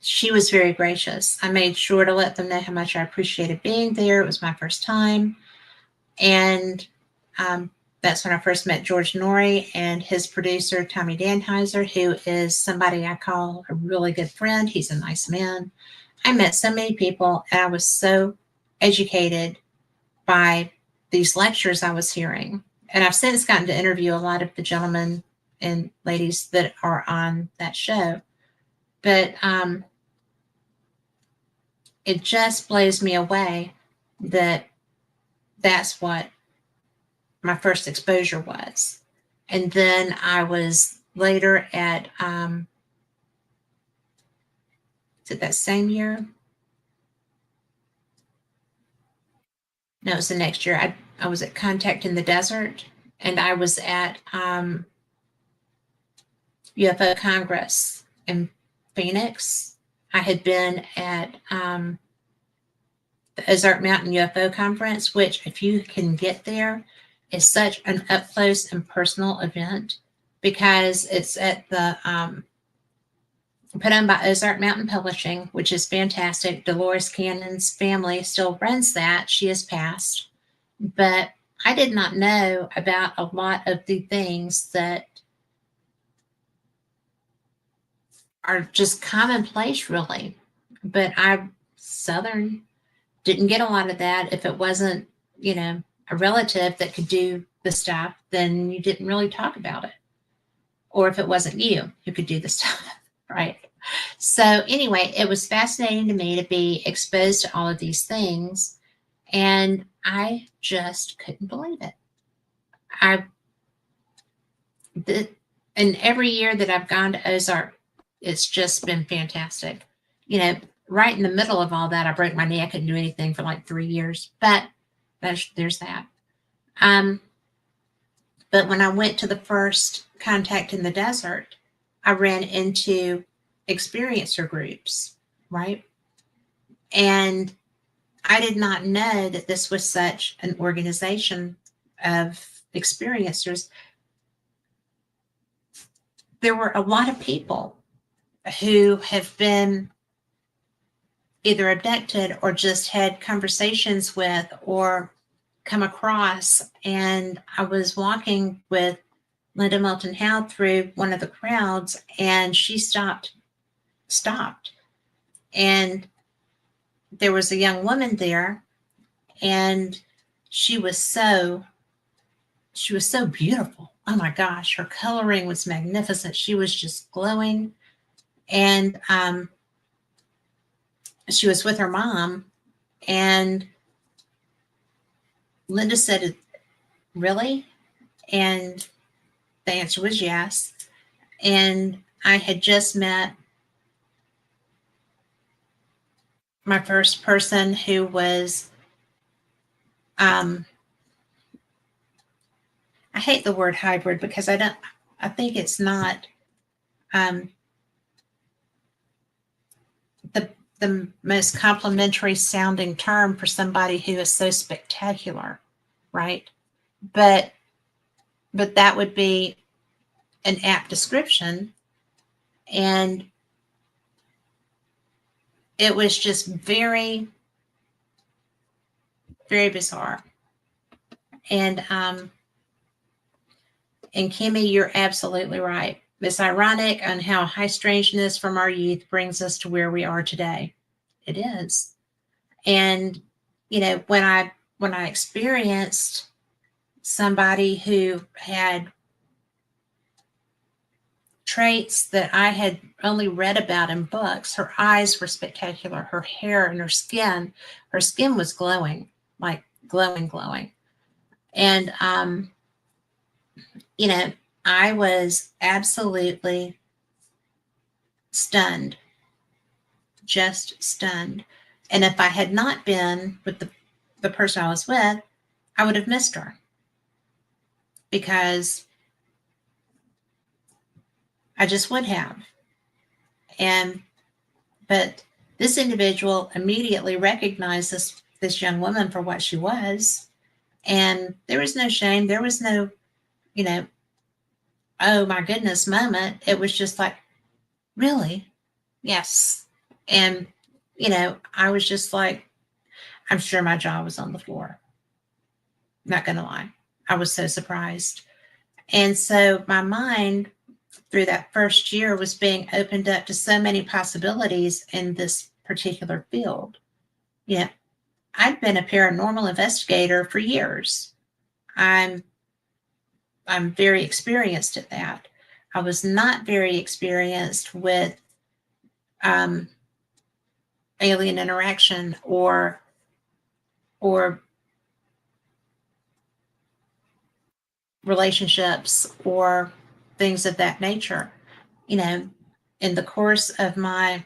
Speaker 1: she was very gracious. I made sure to let them know how much I appreciated being there. It was my first time. And that's when I first met George Noory and his producer, Tommy Danheiser, who is somebody I call a really good friend. He's a nice man. I met so many people, and I was so educated by these lectures I was hearing. And I've since gotten to interview a lot of the gentlemen and ladies that are on that show. But it just blows me away that that's what my first exposure was. And then I was later at, is it that same year? No, it was the next year. I was at Contact in the Desert, and I was at UFO Congress in Phoenix. I had been at the Ozark Mountain UFO Conference, which, if you can get there, is such an up close and personal event because it's at the put on by Ozark Mountain Publishing, which is fantastic. Dolores Cannon's family still runs that. She has passed. But I did not know about a lot of the things that are just commonplace, really. But Southern, didn't get a lot of that. If it wasn't, a relative that could do the stuff, then you didn't really talk about it. Or if it wasn't you who could do the stuff, right? So anyway, it was fascinating to me to be exposed to all of these things. And I just couldn't believe it. And every year that I've gone to Ozark, it's just been fantastic. Right in the middle of all that, I broke my knee. I couldn't do anything for like 3 years, but there's that. But when I went to the first Contact in the Desert, I ran into experiencer groups, right? And I did not know that this was such an organization of experiencers. There were a lot of people who have been either abducted or just had conversations with or come across. And I was walking with Linda Moulton Howe through one of the crowds, and she stopped. And there was a young woman there, and she was so beautiful. Oh my gosh, her coloring was magnificent. She was just glowing. And she was with her mom, and Linda said, "Really?" And the answer was yes. And I had just met my first person who was, I hate the word hybrid because I think it's not the most complimentary sounding term for somebody who is so spectacular, right? But that would be an apt description. And it was just very, very bizarre. And Kimmy, you're absolutely right. It's ironic on how high strangeness from our youth brings us to where we are today. It is. And, when I experienced somebody who had traits that I had only read about in books, her eyes were spectacular, her hair and her skin was glowing, like glowing. And, I was absolutely stunned, just stunned. And if I had not been with the person I was with, I would have missed her because I just would have. But this individual immediately recognized this young woman for what she was. And there was no shame. There was no, oh my goodness moment. It was just like, really? Yes. And, I was just like, I'm sure my jaw was on the floor. Not going to lie. I was so surprised. And so my mind through that first year was being opened up to so many possibilities in this particular field. I'd been a paranormal investigator for years. I'm very experienced at that. I was not very experienced with alien interaction or relationships or things of that nature. In the course of my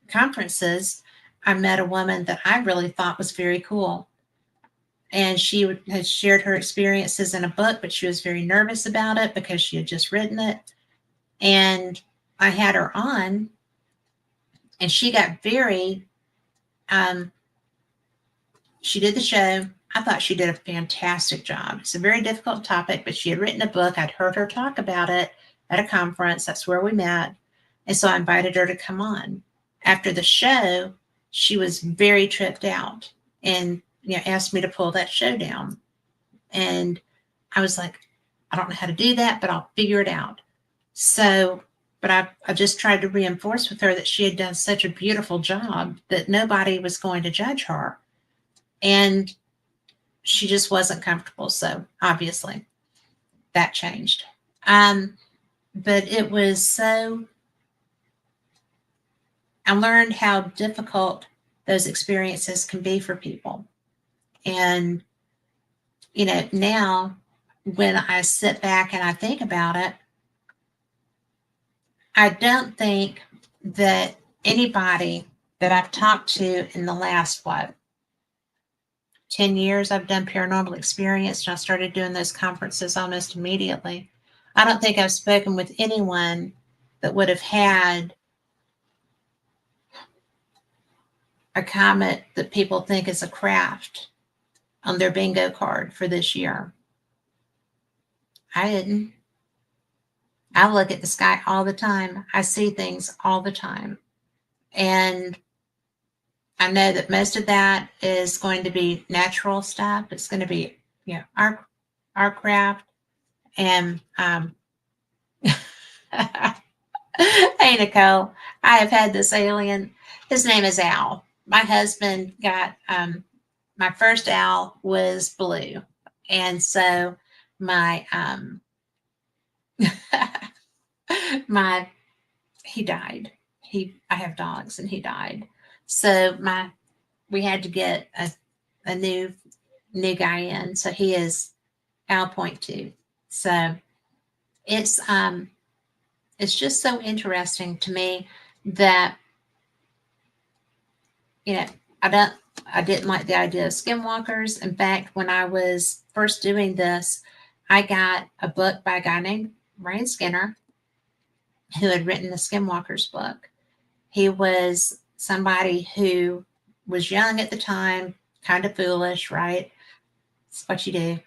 Speaker 1: conferences, I met a woman that I really thought was very cool. And she had shared her experiences in a book, but she was very nervous about it because she had just written it. And I had her on, and she got very, she did the show. I thought she did a fantastic job. It's a very difficult topic, but she had written a book. I'd heard her talk about it at a conference. That's where we met. And so I invited her to come on. After the show, she was very tripped out and asked me to pull that show down. And I was like, I don't know how to do that, but I'll figure it out. So, but I just tried to reinforce with her that she had done such a beautiful job that nobody was going to judge her. And she just wasn't comfortable. So obviously that changed. But it was so, I learned how difficult those experiences can be for people. And, now when I sit back and I think about it, I don't think that anybody that I've talked to in the last, 10 years I've done paranormal experience, and I started doing those conferences almost immediately. I don't think I've spoken with anyone that would have had a comet that people think is a craft on their bingo card for this year. I didn't. I look at the sky all the time. I see things all the time. And I know that most of that is going to be natural stuff. It's going to be, our craft. And hey, Nicole, I have had this alien. His name is Al. My husband got, my first owl was blue. And so my, he died. I have dogs and he died. So we had to get a new guy in. So he is Al Point 2. So it's just so interesting to me that, I didn't like the idea of skinwalkers. In fact, when I was first doing this, I got a book by a guy named Ryan Skinner, who had written the Skinwalkers book. He was somebody who was young at the time, kind of foolish, right? It's what you do.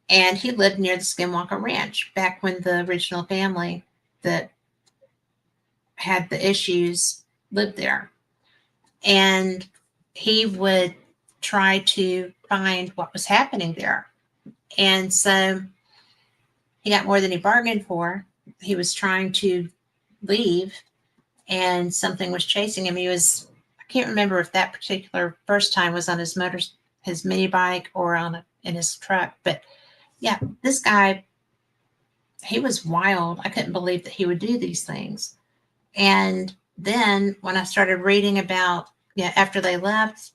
Speaker 1: And he lived near the Skinwalker Ranch back when the original family that had the issues lived there. And he would try to find what was happening there. And so he got more than he bargained for. He was trying to leave and something was chasing him. I can't remember if that particular first time was on his mini bike or in his truck. But yeah, this guy, he was wild. I couldn't believe that he would do these things. And then when I started reading about, after they left,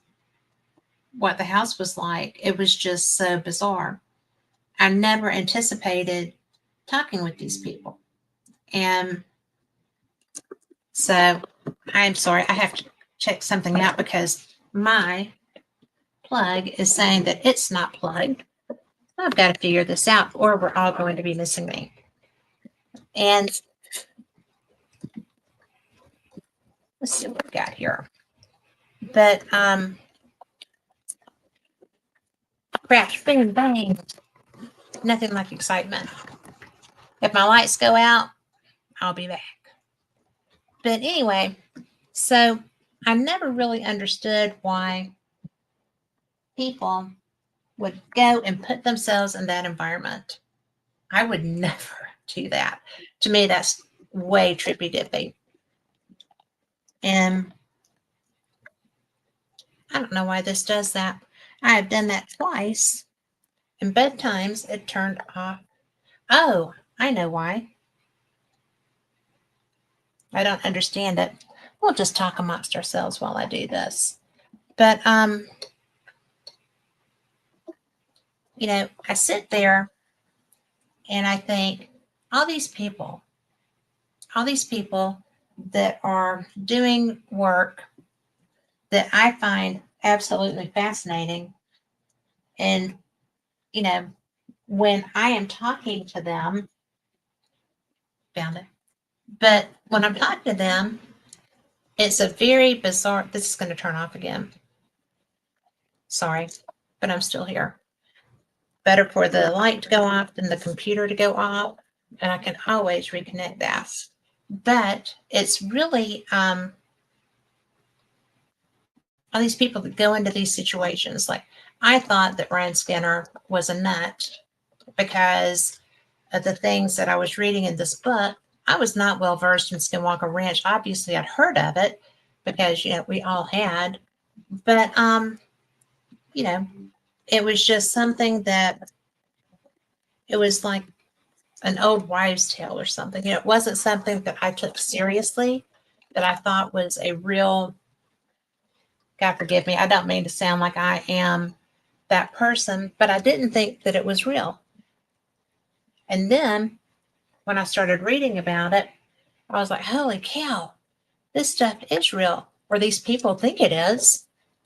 Speaker 1: what the house was like, it was just so bizarre. I never anticipated talking with these people. And so I'm sorry, I have to check something out because my plug is saying that it's not plugged. I've got to figure this out or we're all going to be missing me. And let's see what we've got here. But crash, bang, bang. Nothing like excitement. If my lights go out, I'll be back. But anyway, so I never really understood why people would go and put themselves in that environment. I would never do that. To me, that's way trippy dippy. And I don't know why this does that. I have done that twice, and both times it turned off. Oh, I know why. I don't understand it. We'll just talk amongst ourselves while I do this. But I sit there and I think all these people that are doing work that I find absolutely fascinating. And, when I am talking to them, found it. But when I'm talking to them, it's a very bizarre. This is going to turn off again. Sorry, but I'm still here. Better for the light to go off than the computer to go off, and I can always reconnect that. But it's really all these people that go into these situations. Like, I thought that Ryan Skinner was a nut because of the things that I was reading in this book. I was not well versed in Skinwalker Ranch. Obviously, I'd heard of it because we all had, but you know, it was just something that it was like an old wives' tale or something. It wasn't something that I took seriously, that I thought was a real. God forgive me. I don't mean to sound like I am that person, but I didn't think that it was real. And then when I started reading about it, I was like, holy cow, this stuff is real, or these people think it is.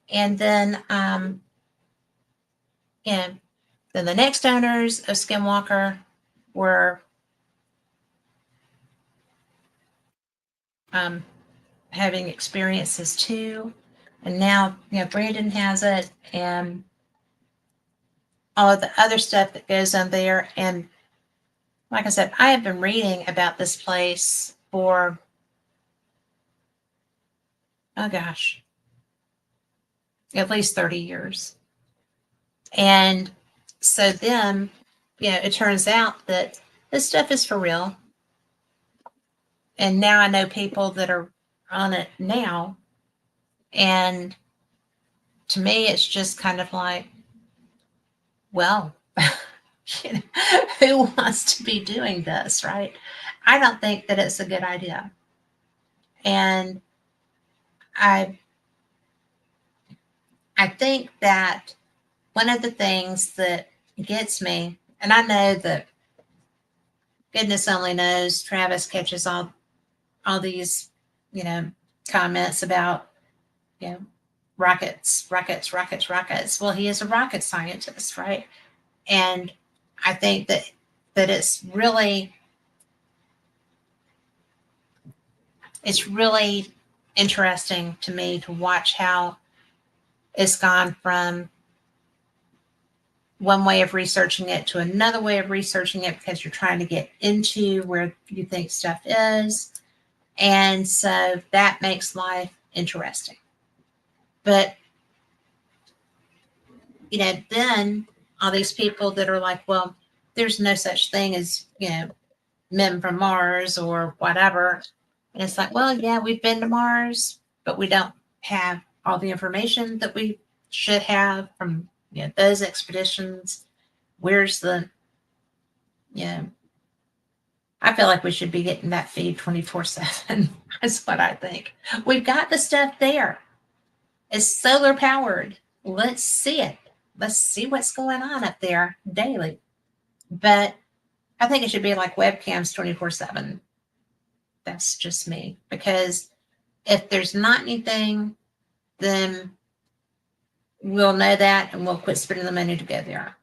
Speaker 1: And then, and then the next owners of Skinwalker were having experiences too. And now, Brandon has it, and all of the other stuff that goes on there. And like I said, I have been reading about this place for, oh gosh, at least 30 years. And so then, it turns out that this stuff is for real. And now I know people that are on it now. And to me, it's just kind of like, well, who wants to be doing this, right? I don't think that it's a good idea. And I I think that one of the things that gets me, and I know that goodness only knows Travis catches all these, you know, comments about, you know, rockets, rockets, rockets, rockets. Well, he is a rocket scientist, right? And I think that it's really interesting to me to watch how it's gone from one way of researching it to another way of researching it because you're trying to get into where you think stuff is. And so that makes life interesting. But, then all these people that are like, well, there's no such thing as, men from Mars or whatever. And it's like, well, yeah, we've been to Mars, but we don't have all the information that we should have from, those expeditions. Where's the, you know, I feel like we should be getting that feed 24/7. That's what I think. We've got the stuff there. It's solar powered. Let's see it. Let's see what's going on up there daily. But I think it should be like webcams 24/7. That's just me. Because if there's not anything, then we'll know that and we'll quit spending the money to go there.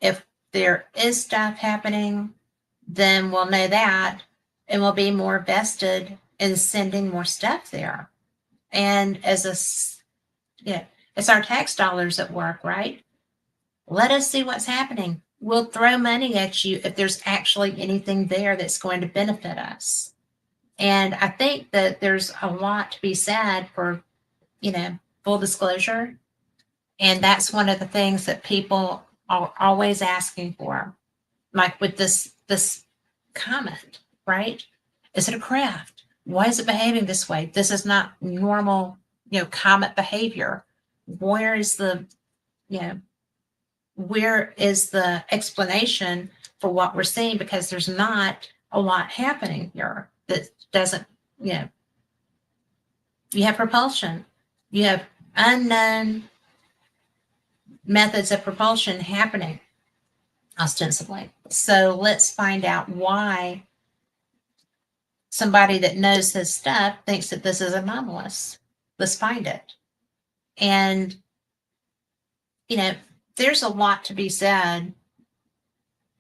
Speaker 1: If there is stuff happening, then we'll know that and we'll be more vested in sending more stuff there. And it's our tax dollars at work, right? Let us see what's happening. We'll throw money at you if there's actually anything there that's going to benefit us. And I think that there's a lot to be said for, full disclosure. And that's one of the things that people are always asking for. Like with this comment, right? Is it a craft? Why is it behaving this way? This is not normal, comet behavior. Where is the, where is the explanation for what we're seeing? Because there's not a lot happening here that doesn't, you have propulsion, you have unknown methods of propulsion happening ostensibly. So let's find out why somebody that knows his stuff thinks that this is anomalous. Let's find it. And, there's a lot to be said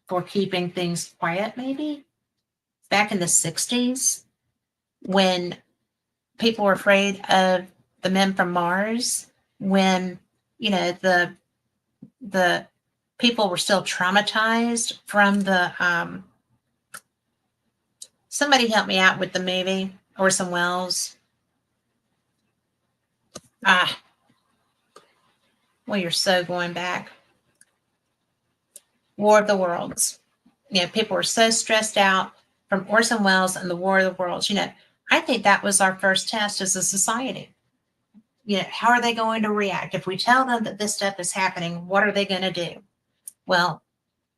Speaker 1: for keeping things quiet, maybe, back in the 60s when people were afraid of the men from Mars, when, the people were still traumatized from somebody help me out with the movie, Orson Welles. Well, you're so going back. War of the Worlds. People were so stressed out from Orson Welles and the War of the Worlds. I think that was our first test as a society. How are they going to react? If we tell them that this stuff is happening, what are they going to do? Well,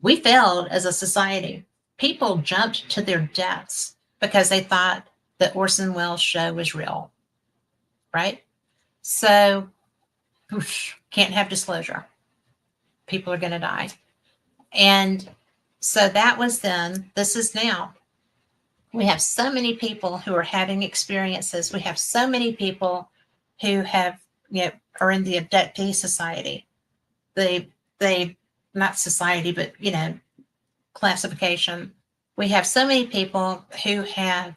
Speaker 1: we failed as a society. People jumped to their deaths because they thought that Orson Welles' show was real, right? So, can't have disclosure. People are going to die. And so that was then. This is now. We have so many people who are having experiences. We have so many people who have, are in the abductee society. They not society, but, classification. We have so many people who have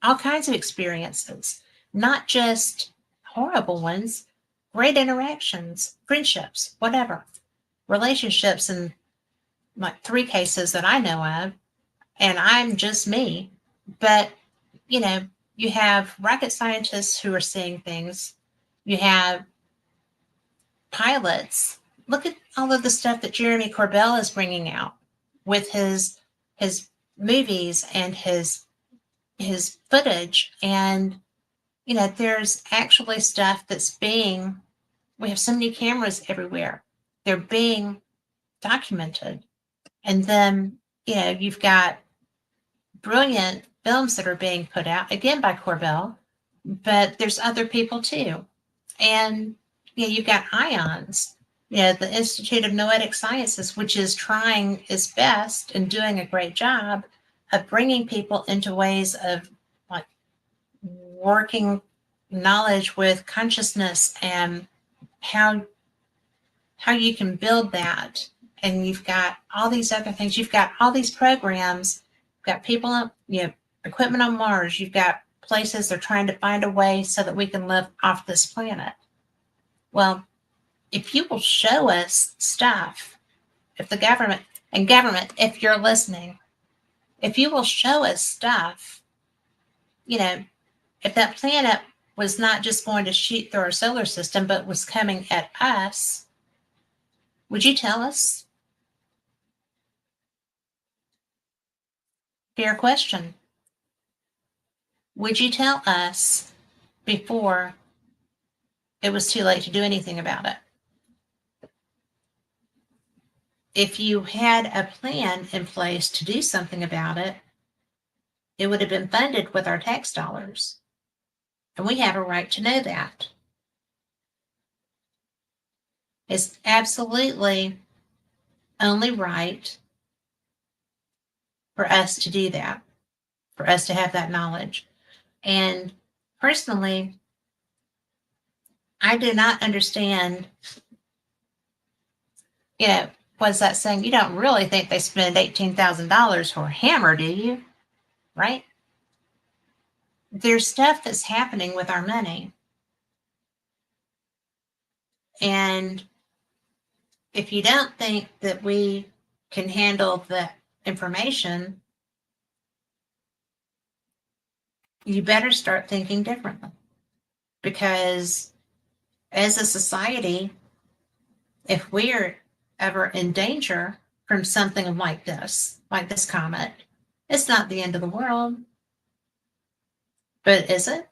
Speaker 1: all kinds of experiences, not just horrible ones, great interactions, friendships, whatever, relationships, in like 3 cases that I know of, and I'm just me. But, you have rocket scientists who are seeing things. You have pilots. Look at all of the stuff that Jeremy Corbell is bringing out with his movies and his footage. And, there's actually stuff that's we have so many cameras everywhere. They're being documented. And then, you've got brilliant films that are being put out, again by Corbell, but there's other people too. And you've got IONS, the Institute of Noetic Sciences, which is trying its best and doing a great job of bringing people into ways of like working knowledge with consciousness and how you can build that. And you've got all these other things. You've got all these programs. You've got people, equipment on Mars. You've got places they're trying to find a way so that we can live off this planet. Well, if you will show us stuff, if the government, if you're listening, if you will show us stuff, if that planet was not just going to shoot through our solar system, but was coming at us, would you tell us? Fair question. Would you tell us before it was too late to do anything about it? If you had a plan in place to do something about it, it would have been funded with our tax dollars. And we have a right to know that. It's absolutely only right for us to do that, for us to have that knowledge. And personally, I do not understand, what's that saying? You don't really think they spend $18,000 for a hammer, do you? Right? There's stuff that's happening with our money. And if you don't think that we can handle the information, you better start thinking differently. Because as a society, if we're ever in danger from something like this comet, it's not the end of the world. But is it?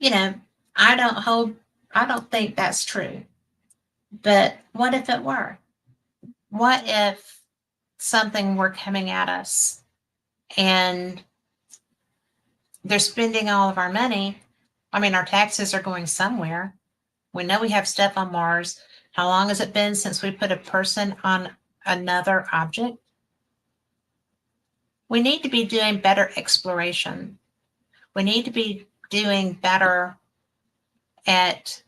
Speaker 1: I don't think that's true. But what if it were? What if something were coming at us and they're spending all of our money? I mean, our taxes are going somewhere. We know we have stuff on Mars. How long has it been since we put a person on another object? We need to be doing better exploration. We need to be doing better at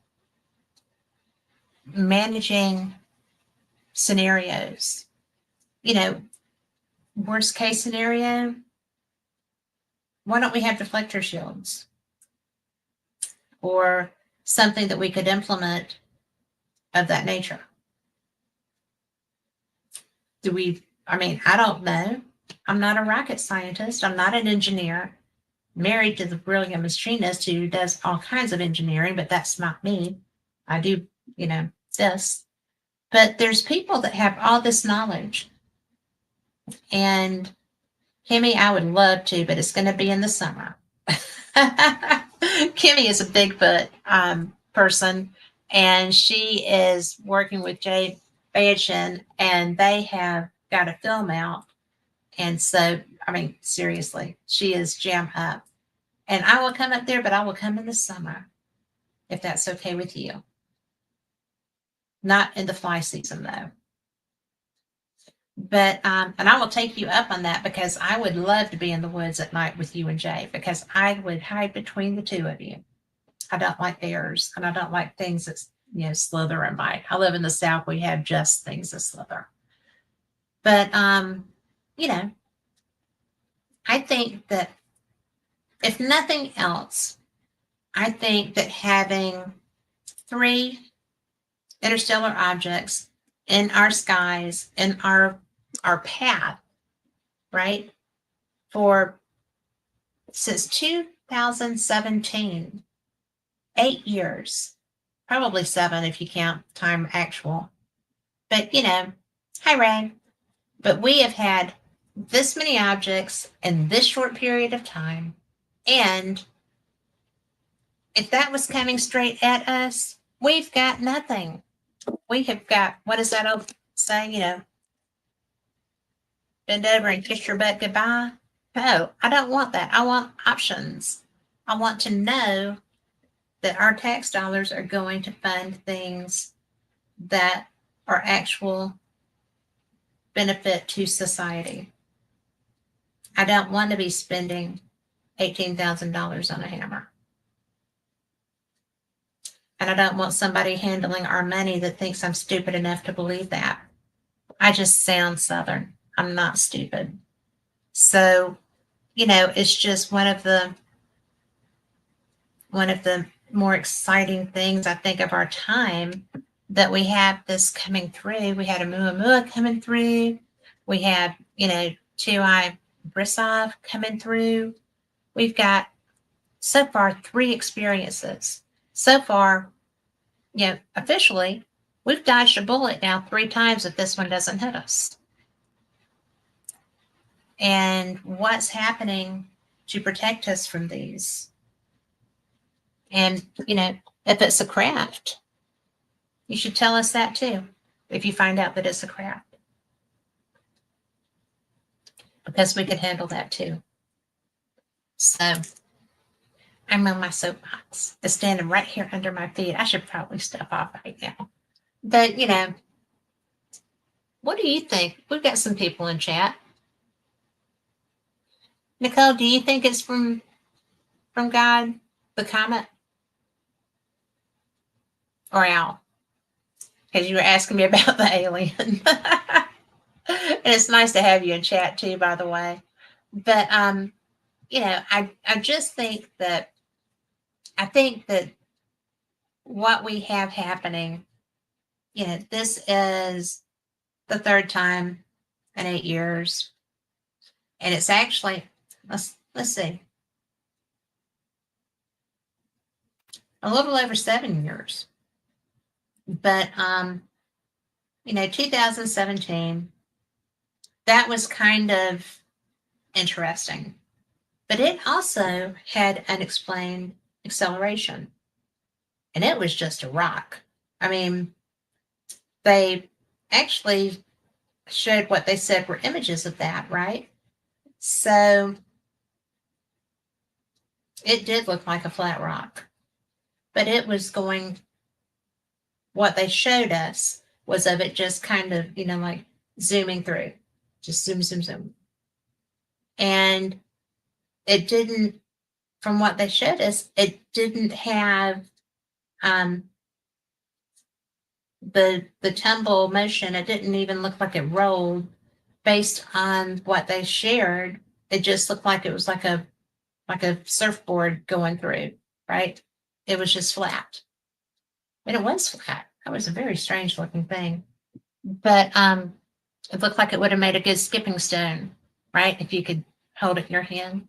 Speaker 1: managing scenarios. worst case scenario, why don't we have deflector shields or something that we could implement of that nature? I don't know. I'm not a rocket scientist. I'm not an engineer. Married to the brilliant machinist who does all kinds of engineering, but that's not me. I do, this. But there's people that have all this knowledge. And Kimmy, I would love to, but it's going to be in the summer. Kimmy is a Bigfoot person, and she is working with Jay Bajan, and they have got a film out. And so, seriously, she is jam up. And I will come up there, but I will come in the summer, if that's okay with you. Not in the fly season, though. But, and I will take you up on that, because I would love to be in the woods at night with you and Jay, because I would hide between the two of you. I don't like bears, and I don't like things that, slither and bite. I live in the South. We have just things that slither. But, I think that if nothing else, I think that having 3 interstellar objects in our skies, in our path, right, since 2017, 8 years, probably 7 if you count time actual. But, hi, Ray. But we have had this many objects in this short period of time. And if that was coming straight at us, we've got nothing. We have got, what is that old saying, bend over and kiss your butt goodbye? No, I don't want that. I want options. I want to know that our tax dollars are going to fund things that are actual benefit to society. I don't want to be spending $18,000 on a hammer. And I don't want somebody handling our money that thinks I'm stupid enough to believe that. I just sound Southern. I'm not stupid. So, it's just one of the more exciting things, I think, of our time, that we have this coming through. We had a Muamua coming through. We have, Tuai Brissov coming through. We've got, so far, 3 experiences. So far, officially, we've dodged a bullet now 3 times if this one doesn't hit us. And what's happening to protect us from these? And, if it's a craft, you should tell us that too, if you find out that it's a craft. Because we could handle that too. So, I'm on my soapbox. It's standing right here under my feet. I should probably step off right now. But, what do you think? We've got some people in chat. Nicole, do you think it's from God, the comet, or Al? Because you were asking me about the alien. And it's nice to have you in chat too, by the way. But, I just think that, what we have happening, this is the 3rd time in 8 years. And it's actually, let's see, a little over 7 years. But, 2017, that was kind of interesting. But it also had unexplained acceleration. And it was just a rock. They actually showed what they said were images of that, right? So it did look like a flat rock. But it was going, what they showed us was of it just kind of, like zooming through. Just zoom, zoom, zoom. And it didn't, from what they showed us, it didn't have the tumble motion. It didn't even look like it rolled based on what they shared, it just looked like it was like a surfboard going through, right? It was just flat. And it was flat. That was a very strange looking thing. But it looked like it would have made a good skipping stone, right? If you could hold it in your hand.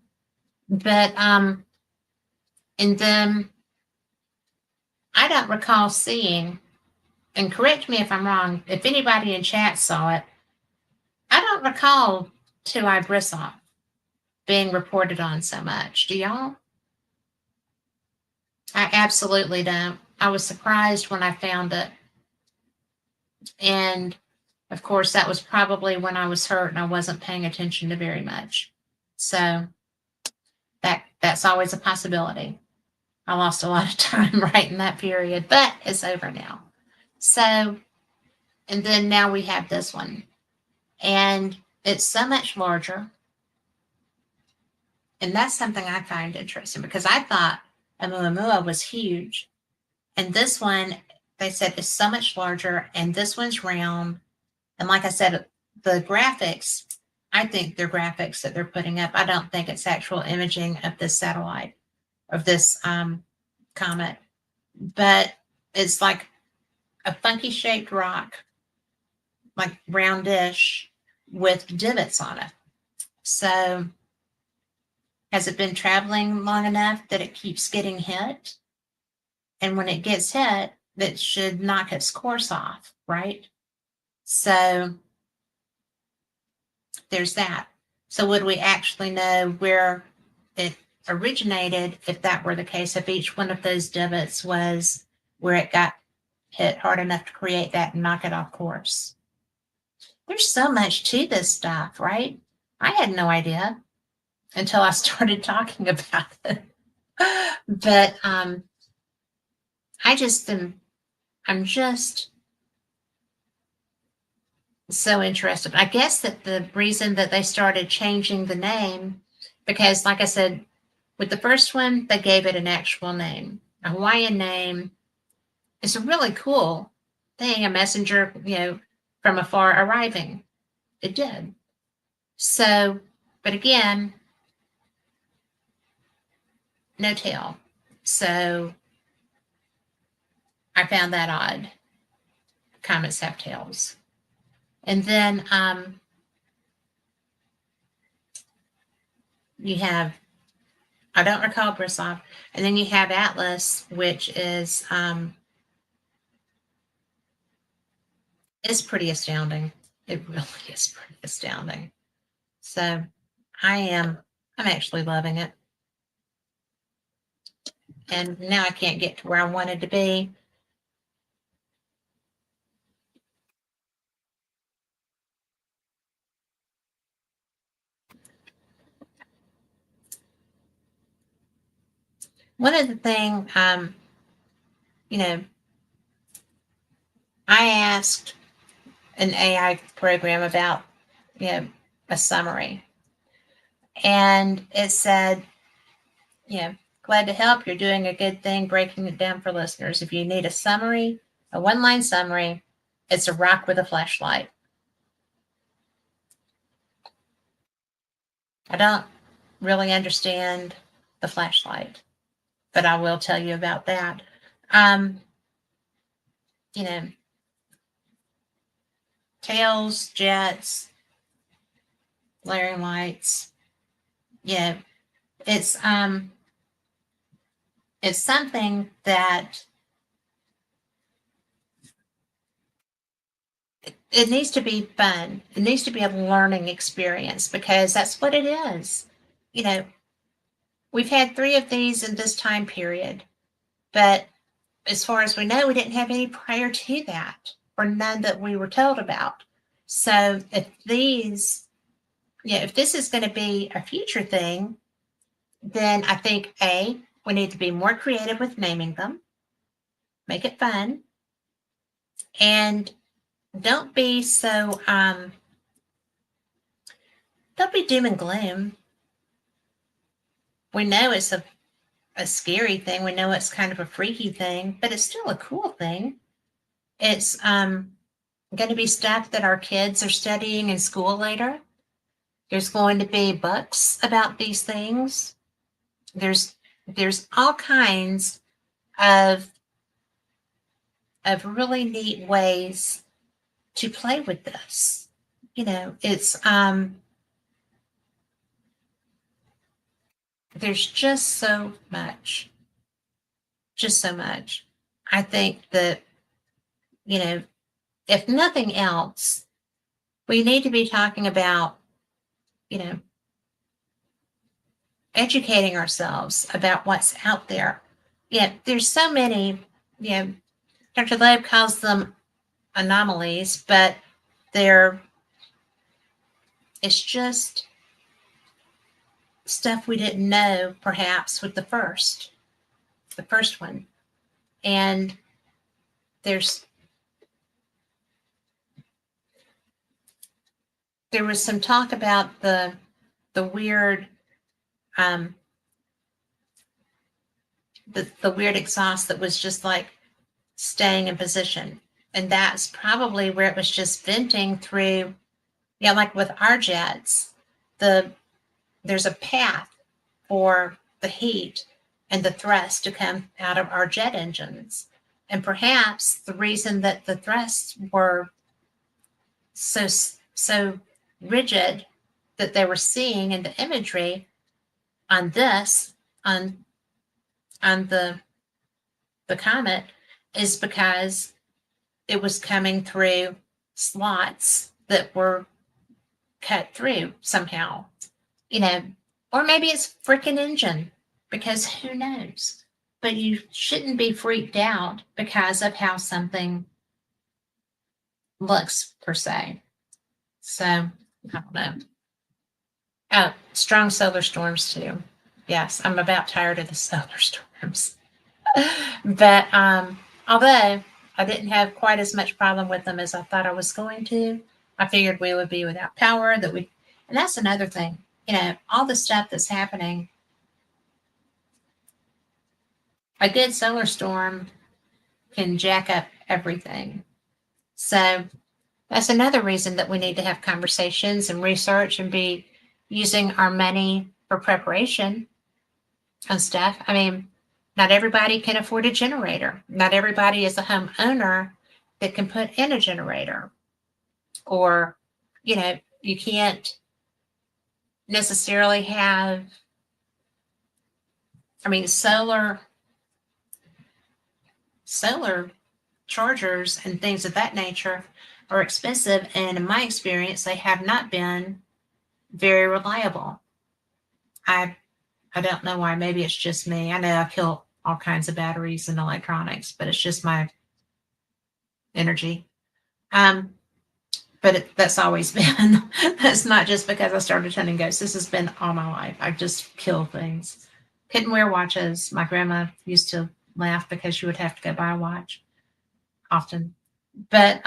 Speaker 1: But and then I don't recall seeing, and correct me if I'm wrong, if anybody in chat saw it, I don't recall two-eyed bristle being reported on so much. Do y'all? I absolutely don't. I was surprised when I found it. And of course, that was probably when I was hurt and I wasn't paying attention to very much. So that's always a possibility. I lost a lot of time right in that period, but it's over now. So, and then now we have this one. And it's so much larger. And that's something I find interesting because I thought Oumuamua was huge. And this one, they said, is so much larger. And this one's round. And like I said, the graphics, I think they're graphics that they're putting up. I don't think it's actual imaging of this satellite, of this comet. But it's like a funky shaped rock, like roundish, with divots on it. So has it been traveling long enough that it keeps getting hit? And when it gets hit, that should knock its course off, right? So there's that. So would we actually know where it originated if that were the case, if each one of those divots was where it got hit hard enough to create that and knock it off course? There's so much to this stuff, right? I had no idea until I started talking about it. But I'm just so interested. I guess that the reason that they started changing the name, because like I said, with the first one, they gave it an actual name, a Hawaiian name. It's a really cool thing, a messenger, from afar arriving. It did. So, but again, no tail. So I found that odd. Comets have tails. And then you have, I don't recall Brisov, and then you have Atlas, which is pretty astounding. It really is pretty astounding. So I'm actually loving it. And now I can't get to where I wanted to be. One of the things, I asked an AI program about, a summary. And it said, glad to help. You're doing a good thing breaking it down for listeners. If you need a summary, a one-line summary, it's a rock with a flashlight. I don't really understand the flashlight, but I will tell you about that. Tails, jets, glaring lights. It's something that it needs to be fun. It needs to be a learning experience because that's what it is. We've had 3 of these in this time period, but as far as we know, we didn't have any prior to that, or none that we were told about. So if this is going to be a future thing, then I think we need to be more creative with naming them, make it fun, and don't be so don't be doom and gloom. We know it's a scary thing. We know it's kind of a freaky thing, but it's still a cool thing. It's going to be stuff that our kids are studying in school later. There's going to be books about these things. There's all kinds of really neat ways to play with this. It's there's just so much. Just so much. I think that, if nothing else, we need to be talking about, educating ourselves about what's out there. Yeah, there's so many, Dr. Loeb calls them anomalies, but it's just stuff we didn't know perhaps with the first one. And there was some talk about the weird the weird exhaust that was just like staying in position, and that's probably where it was just venting through. Like with our jets, there's a path for the heat and the thrust to come out of our jet engines. And perhaps the reason that the thrusts were so rigid that they were seeing in the imagery on the Comet is because it was coming through slots that were cut through somehow, or maybe it's freaking engine, because who knows? But you shouldn't be freaked out because of how something looks per se. So I don't know. Oh, strong solar storms too. Yes, I'm about tired of the solar storms. But although I didn't have quite as much problem with them as I thought I was going to, I figured we would be without power, and that's another thing. All the stuff that's happening. A good solar storm can jack up everything. So that's another reason that we need to have conversations and research and be using our money for preparation and stuff. I mean, not everybody can afford a generator. Not everybody is a homeowner that can put in a generator. Or, you can't necessarily have, solar chargers and things of that nature are expensive. And in my experience, they have not been very reliable. I don't know why. Maybe it's just me. I know I kill all kinds of batteries and electronics, but it's just my energy. But that's always been. That's not just because I started hunting ghosts. This has been all my life. I just kill things. Couldn't wear watches. My grandma used to laugh because she would have to go buy a watch often. But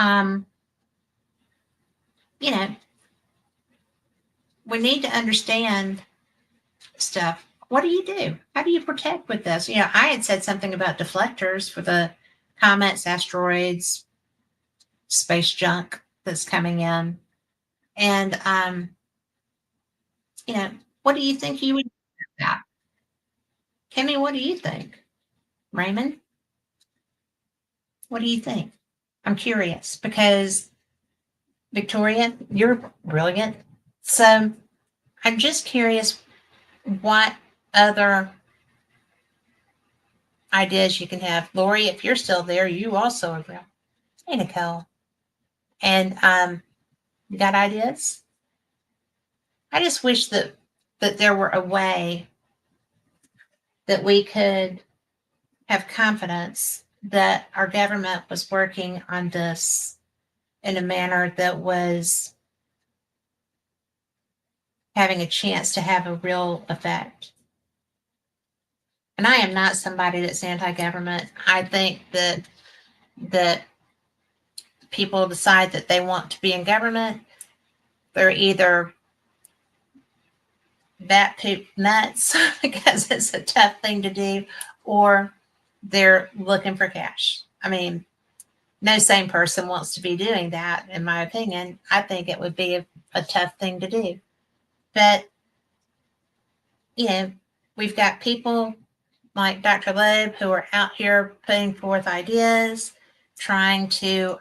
Speaker 1: we need to understand stuff. What do you do? How do you protect with this? I had said something about deflectors for the comets, asteroids, space junk that's coming in. And what do you think you would do about that? Kimmy, what do you think? Raymond, what do you think? I'm curious because Victoria, you're brilliant. So I'm just curious what other ideas you can have. Lori, if you're still there, you also are brilliant. Hey, Nicole. And you got ideas? I just wish that there were a way that we could have confidence that our government was working on this in a manner that was having a chance to have a real effect. And I am not somebody that's anti-government. I think that people decide that they want to be in government. They're either bat poop nuts because it's a tough thing to do, or they're looking for cash. no sane person wants to be doing that, in my opinion. I think it would be a tough thing to do. But, you know, we've got people like Dr. Loeb who are out here putting forth ideas, trying to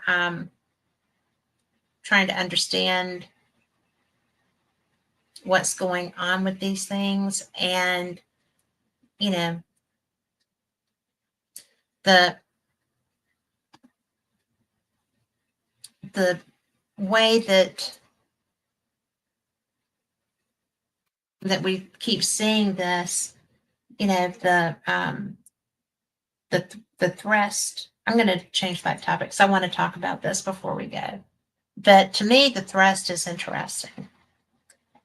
Speaker 1: understand what's going on with these things. And, you know, the way that we keep seeing this, you know, the thrust. I'm going to change that topic because I want to talk about this before we go. But to me, the thrust is interesting.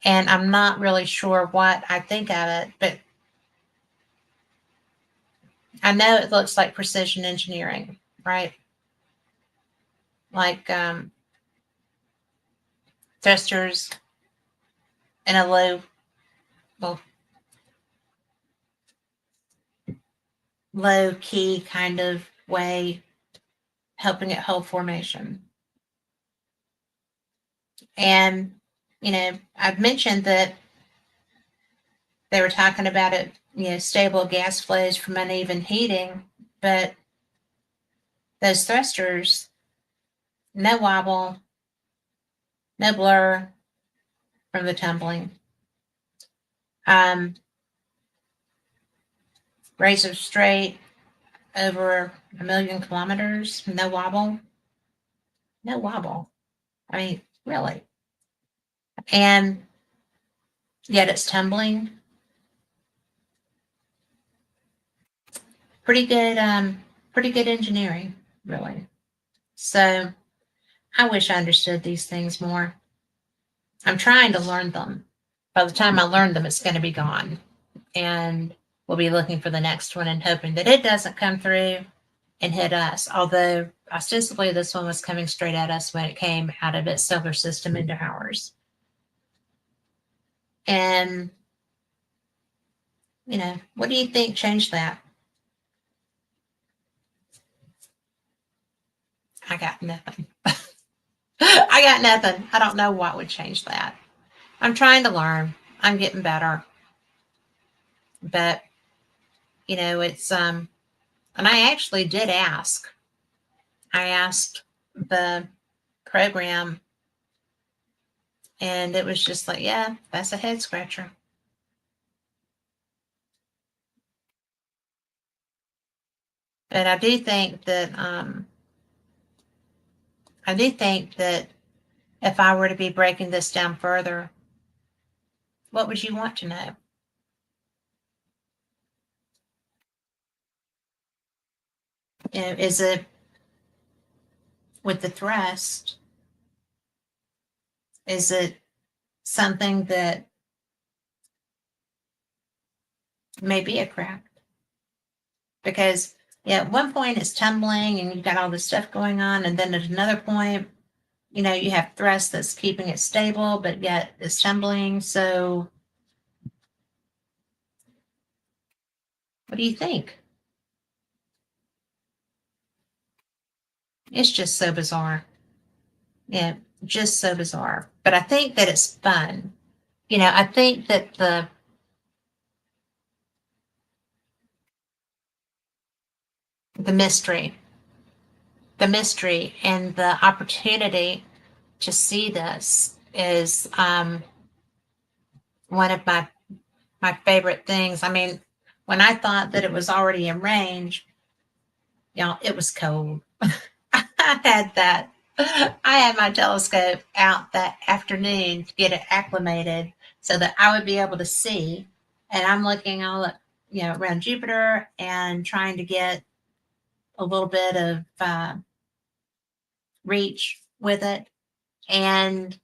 Speaker 1: And I'm not really sure what I think of it, but I know it looks like precision engineering, right? Like thrusters in a low key kind of way, helping it hold formation. And, you know, I've mentioned that they were talking about it, you know, stable gas flows from uneven heating, but those thrusters, no wobble, no blur from the tumbling. Razor straight over 1,000,000 kilometers, no wobble. No wobble. I mean, really. And yet it's tumbling. Pretty good engineering, really. So I wish I understood these things more. I'm trying to learn them. By the time I learn them, it's going to be gone. And we'll be looking for the next one and hoping that it doesn't come through and hit us. Although ostensibly this one was coming straight at us when it came out of its solar system into ours. And, you know, what do you think changed that? I got nothing. I got nothing. I don't know what would change that. I'm trying to learn. I'm getting better. But, you know, it's and I actually did ask. I asked the program, and it was just like, yeah, that's a head scratcher. But I do think that if I were to be breaking this down further, what would you want to know? You know, is it with the thrust? Is it something that may be a crack? Because yeah, at one point it's tumbling and you've got all this stuff going on, and then at another point, you know, you have thrust that's keeping it stable, but yet it's tumbling. So what do you think? It's just so bizarre. Yeah, just so bizarre. But I think that it's fun. You know, I think that the mystery, and the opportunity to see this is one of my favorite things. I mean, when I thought that it was already in range, you know, it was cold. I had that. I had my telescope out that afternoon to get it acclimated so that I would be able to see. And I'm looking all at, you know, around Jupiter and trying to get a little bit of reach with it. And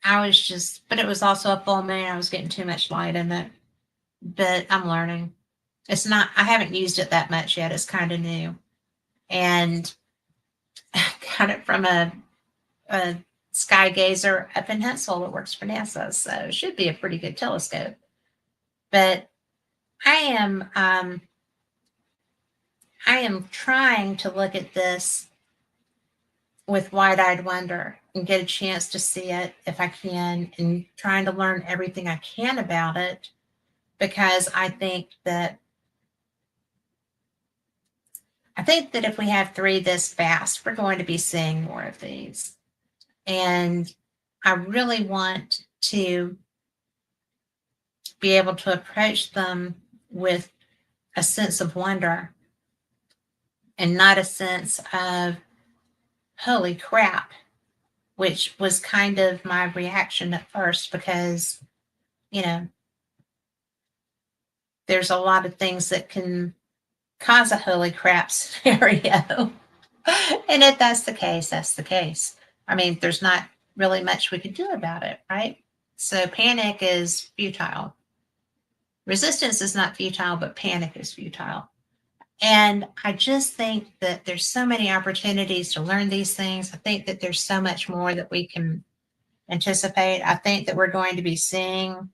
Speaker 1: I was just, but it was also a full moon. I was getting too much light in it. But I'm learning. It's not, I haven't used it that much yet. It's kind of new. And I got it from a sky gazer up in Huntsville that works for NASA. So it should be a pretty good telescope. But I am trying to look at this with Wide-Eyed Wonder and get a chance to see it if I can, and trying to learn everything I can about it, because I think that if we have three this fast, we're going to be seeing more of these. And I really want to be able to approach them with a sense of wonder and not a sense of, holy crap, which was kind of my reaction at first, because, you know, there's a lot of things that can cause a holy crap scenario. And if that's the case, that's the case. I mean, there's not really much we could do about it, right? So panic is futile. Resistance is not futile, but panic is futile. And I just think that there's so many opportunities to learn these things. I think that there's so much more that we can anticipate. I think that we're going to be seeing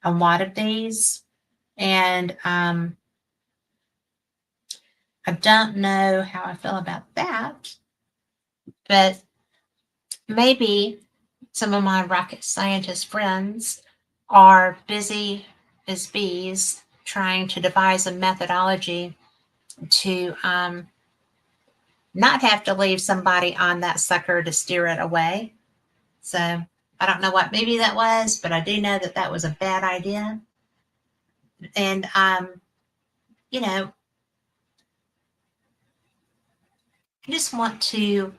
Speaker 1: a lot of these. And I don't know how I feel about that, but maybe some of my rocket scientist friends are busy as bees trying to devise a methodology to not have to leave somebody on that sucker to steer it away. So I don't know what movie that was, but I do know that that was a bad idea. And, you know, I just want to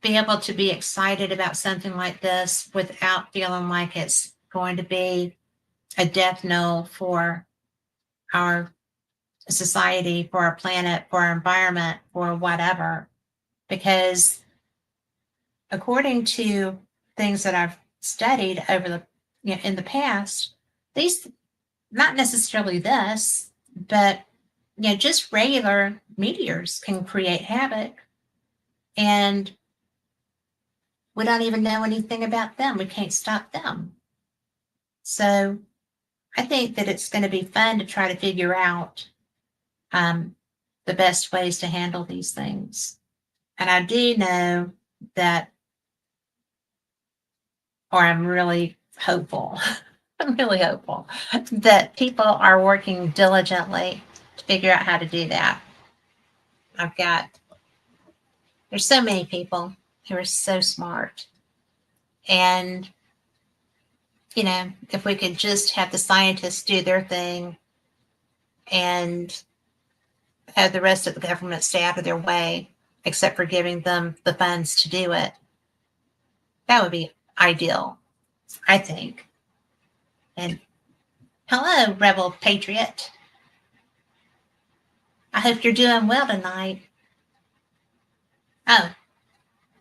Speaker 1: be able to be excited about something like this without feeling like it's going to be a death knell for our society, for our planet, for our environment, for whatever. Because according to things that I've studied over the, you know, in the past, these, not necessarily this, but, you know, just regular meteors can create havoc, and we don't even know anything about them. We can't stop them. So I think that it's going to be fun to try to figure out the best ways to handle these things. And I do know that, or I'm really hopeful, I'm really hopeful that people are working diligently to figure out how to do that. There's so many people who are so smart. And, you know, if we could just have the scientists do their thing and have the rest of the government stay out of their way, except for giving them the funds to do it, that would be ideal, I think. And hello, Rebel Patriot. I hope you're doing well tonight. Oh,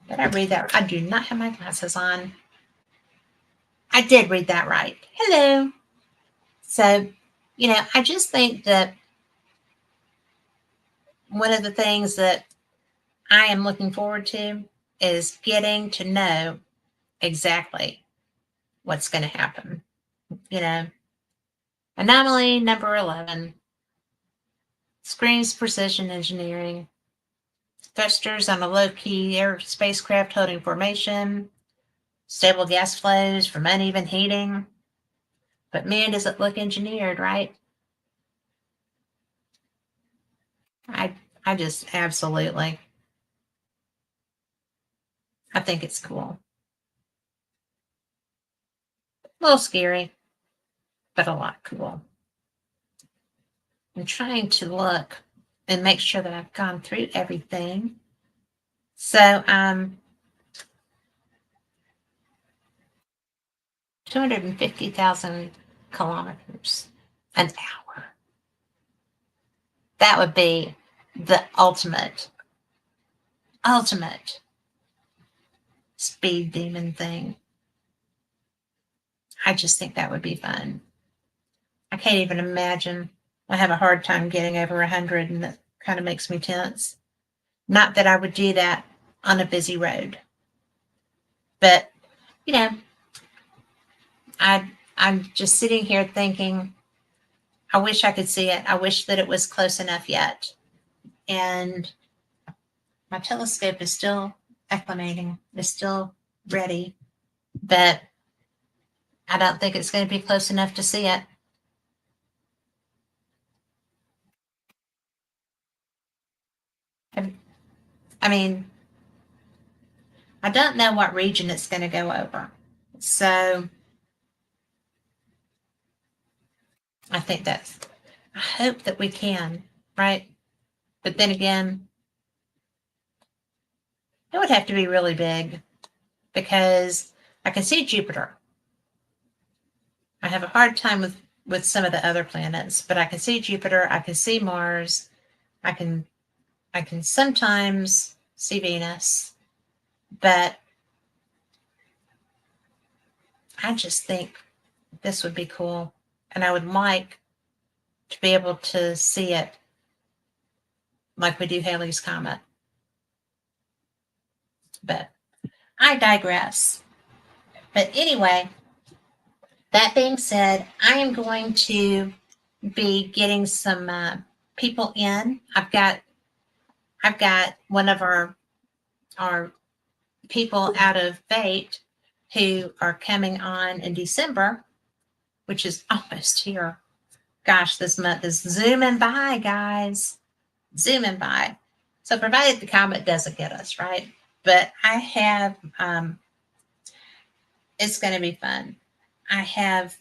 Speaker 1: did I read that? I do not have my glasses on. I did read that right. Hello. So, you know, I just think that one of the things that I am looking forward to is getting to know exactly what's going to happen. You know, anomaly number 11 screams precision engineering. Thrusters on a low-key air spacecraft holding formation. Stable gas flows from uneven heating. But man, does it look engineered, right? I just absolutely, I think it's cool. A little scary, but a lot cool. I'm trying to look and make sure that I've gone through everything. So, 250,000 kilometers an hour. That would be the ultimate speed demon thing. I just think that would be fun. I can't even imagine. I have a hard time getting over 100, and that kind of makes me tense. Not that I would do that on a busy road, but, you know, I'm just sitting here thinking, I wish I could see it. I wish that it was close enough yet. And My telescope is still acclimating, is still ready, but I don't think it's going to be close enough to see it. I mean, I don't know what region it's going to go over. So I think I hope that we can, right? But then again, it would have to be really big because I can see Jupiter. I have a hard time with some of the other planets, but I can see Jupiter, I can see Mars, I can sometimes see Venus, but I just think this would be cool. And I would like to be able to see it like we do Halley's Comet. But I digress. But anyway, that being said, I am going to be getting some people in. I've got one of our people out of Fate who are coming on in December, which is almost here. Gosh, this month is zooming by, guys. Zooming by. So provided the comet doesn't get us, right? But I have it's going to be fun. I have,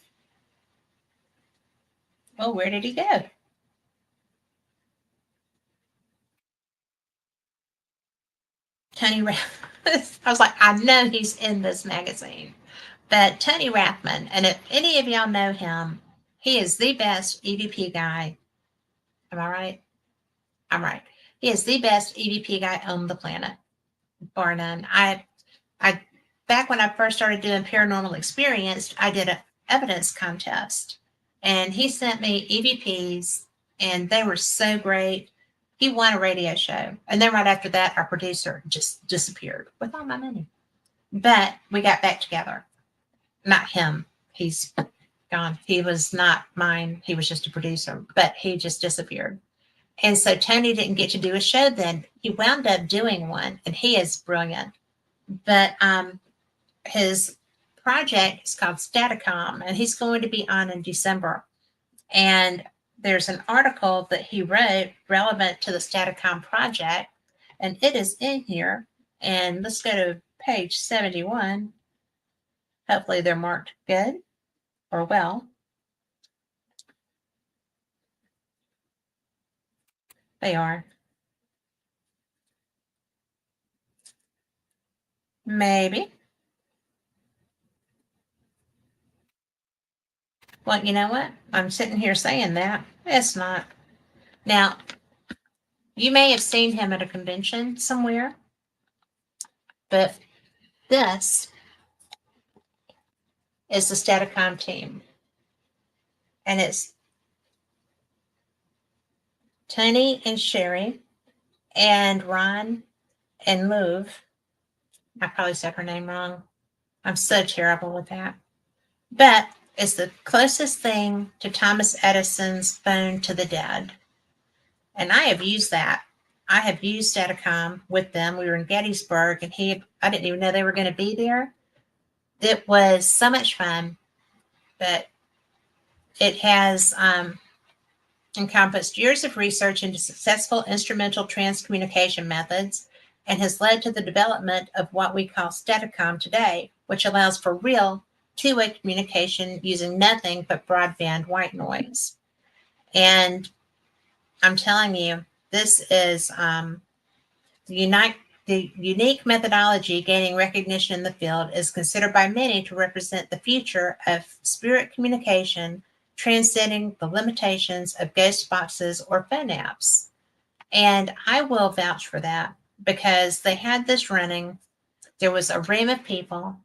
Speaker 1: oh, where did he go? Tony Rathman. I was like, I know he's in this magazine. But Tony Rathman, and if any of y'all know him, he is the best EVP guy. Am I right? I'm right. He is the best EVP guy on the planet, bar none. I back when I first started doing paranormal experience, I did an evidence contest, and he sent me EVPs, and they were so great. He won a radio show, and then right after that, our producer just disappeared with all my money. But we got back together. Not him. He's gone. He was not mine. He was just a producer, but he just disappeared. And so Tony didn't get to do a show then. He wound up doing one, and he is brilliant. But his project is called Staticom, and he's going to be on in December. And there's an article that he wrote relevant to the Staticom project, and it is in here. And let's go to page 71. Hopefully they're marked good or well. They are. Maybe. Well, you know what? I'm sitting here saying that. It's not. Now, you may have seen him at a convention somewhere, but this is the Staticom team. And it's Tony and Sherry and Ron and Move. I probably said her name wrong. I'm so terrible with that. But it's the closest thing to Thomas Edison's phone to the dead. And I have used that. I have used Staticom with them. We were in Gettysburg, and I didn't even know they were going to be there. It was so much fun, but it has encompassed years of research into successful instrumental transcommunication methods and has led to the development of what we call Staticom today, which allows for real two-way communication using nothing but broadband white noise. And I'm telling you, this is the unique methodology gaining recognition in the field is considered by many to represent the future of spirit communication, transcending the limitations of ghost boxes or phone apps. And I will vouch for that because they had this running. There was a room of people,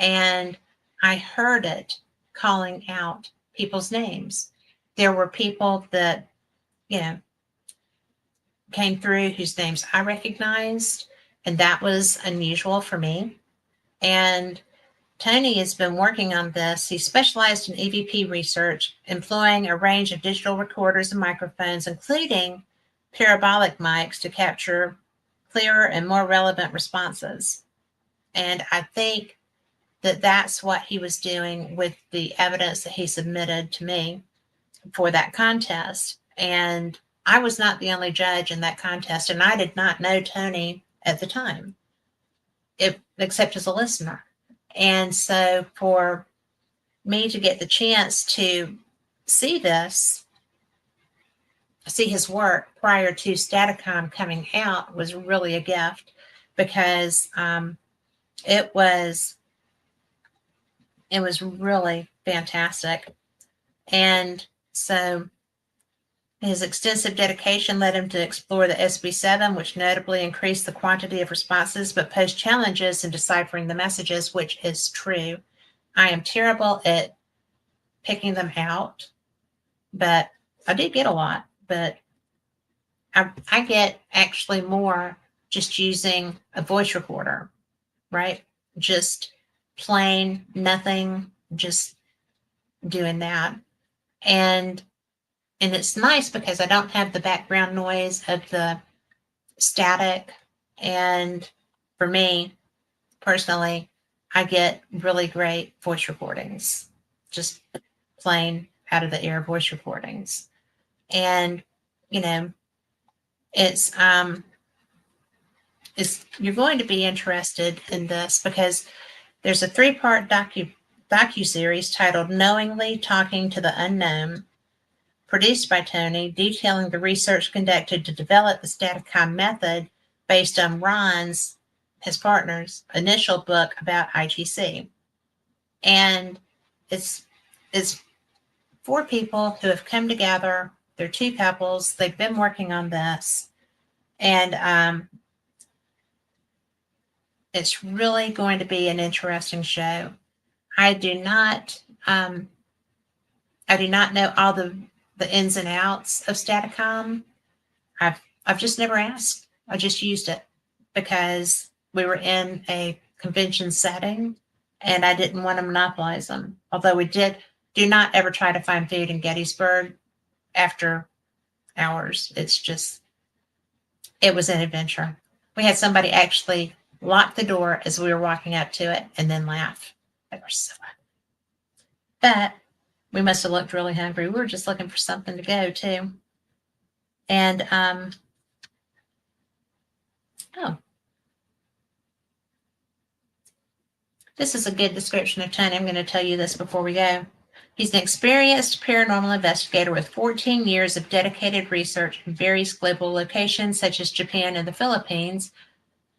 Speaker 1: and I heard it calling out people's names. There were people that, came through whose names I recognized, and that was unusual for me. And Tony has been working on this. He specialized in EVP research, employing a range of digital recorders and microphones, including parabolic mics to capture clearer and more relevant responses. And I think that that's what he was doing with the evidence that he submitted to me for that contest. And I was not the only judge in that contest, and I did not know Tony at the time, except as a listener. And so for me to get the chance to see this, see his work prior to Staticom coming out was really a gift, because it was really fantastic. And so his extensive dedication led him to explore the SB7, which notably increased the quantity of responses but posed challenges in deciphering the messages, which is true. I am terrible at picking them out, but I did get a lot. But I get actually more just using a voice recorder, right? Just plain nothing, just doing that. And it's nice because I don't have the background noise of the static. And for me personally, I get really great voice recordings, just plain out of the air voice recordings. And, you know, it's you're going to be interested in this because there's a 3-part docu-series titled Knowingly Talking to the Unknown, produced by Tony, detailing the research conducted to develop the Staticom method based on Ron's, his partner's, initial book about ITC. And it's 4 people who have come together. They're 2 couples. They've been working on this. And it's really going to be an interesting show. I do not know all the ins and outs of Staticom. I've just never asked. I just used it because we were in a convention setting and I didn't want to monopolize them. Although we do not ever try to find food in Gettysburg after hours. It was an adventure. We had somebody actually lock the door as we were walking up to it and then laugh. They were so funny. But we must have looked really hungry. We were just looking for something to go to. And, this is a good description of Tony. I'm going to tell you this before we go. He's an experienced paranormal investigator with 14 years of dedicated research in various global locations, such as Japan and the Philippines.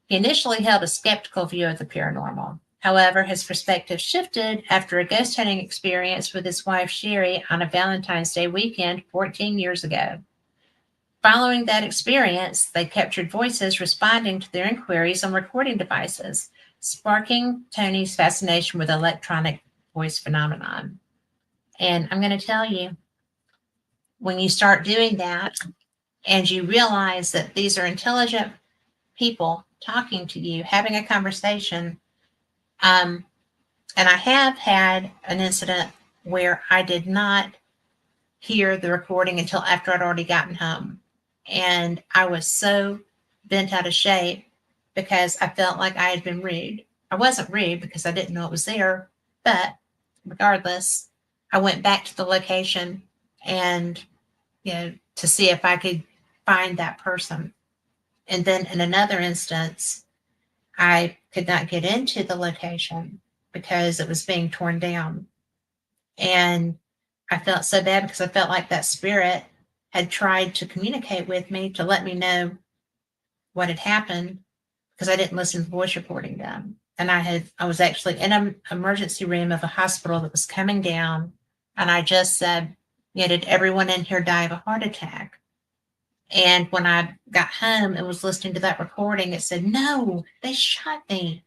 Speaker 1: He initially held a skeptical view of the paranormal. However, his perspective shifted after a ghost hunting experience with his wife, Sherry, on a Valentine's Day weekend 14 years ago. Following that experience, they captured voices responding to their inquiries on recording devices, sparking Tony's fascination with electronic voice phenomenon. And I'm going to tell you, when you start doing that and you realize that these are intelligent people talking to you, having a conversation, and I have had an incident where I did not hear the recording until after I'd already gotten home. And I was so bent out of shape because I felt like I had been rude. I wasn't rude because I didn't know it was there, but regardless, I went back to the location and, to see if I could find that person. And then in another instance, I could not get into the location because it was being torn down. And I felt so bad because I felt like that spirit had tried to communicate with me to let me know what had happened because I didn't listen to the voice recording then. And I was actually in an emergency room of a hospital that was coming down. And I just said, did everyone in here die of a heart attack? And when I got home and was listening to that recording, it said, no, they shot me.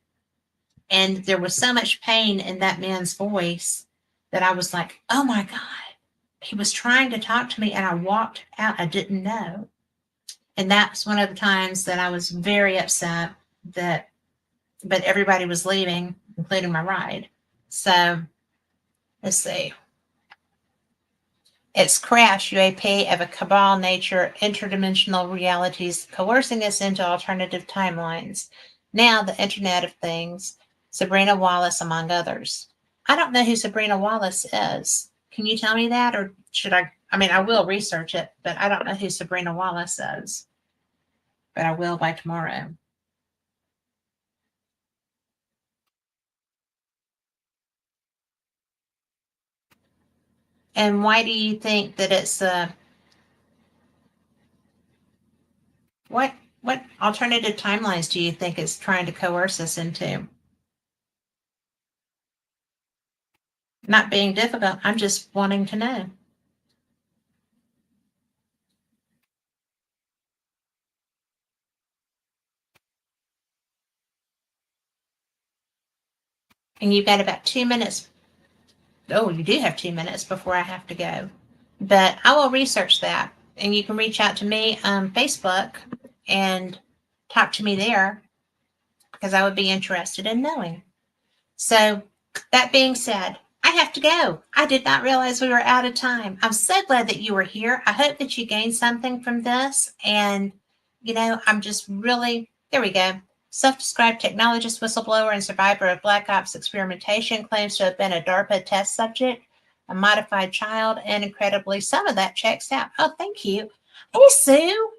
Speaker 1: And there was so much pain in that man's voice that I was like, oh my God, he was trying to talk to me and I walked out. I didn't know. And that's one of the times that I was very upset but everybody was leaving, including my ride. So let's see. It's crash, UAP of a cabal nature, interdimensional realities coercing us into alternative timelines. Now, the Internet of Things, Sabrina Wallace, among others. I don't know who Sabrina Wallace is. Can you tell me that? Or should I? I mean, I will research it, but I don't know who Sabrina Wallace is. But I will by tomorrow. And why do you think that it's what alternative timelines do you think it's trying to coerce us into? Not being difficult. I'm just wanting to know. And you've got about 2 minutes. Oh, you do have 2 minutes before I have to go. But I will research that. And you can reach out to me on Facebook and talk to me there because I would be interested in knowing. So, that being said, I have to go. I did not realize we were out of time. I'm so glad that you were here. I hope that you gained something from this. And, I'm just really, there we go. Self-described technologist, whistleblower, and survivor of Black Ops experimentation claims to have been a DARPA test subject, a modified child, and incredibly, some of that checks out. Oh, thank you. Hey, Sue.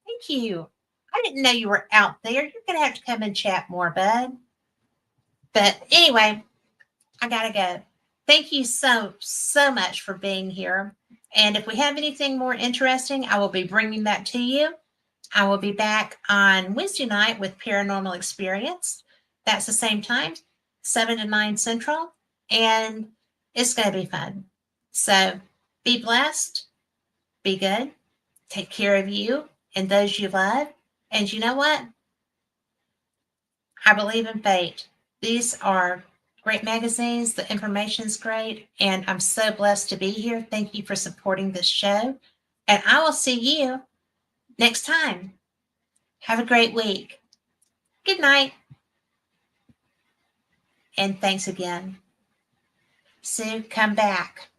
Speaker 1: Thank you. I didn't know you were out there. You're going to have to come and chat more, bud. But anyway, I gotta go. Thank you so much for being here. And if we have anything more interesting, I will be bringing that to you. I will be back on Wednesday night with Paranormal Experience. That's the same time, 7 to 9 Central. And it's going to be fun. So be blessed, be good, take care of you and those you love. And you know what? I believe in fate. These are great magazines. The information's great. And I'm so blessed to be here. Thank you for supporting this show. And I will see you next time. Have a great week. Good night. And thanks again. Sue, come back.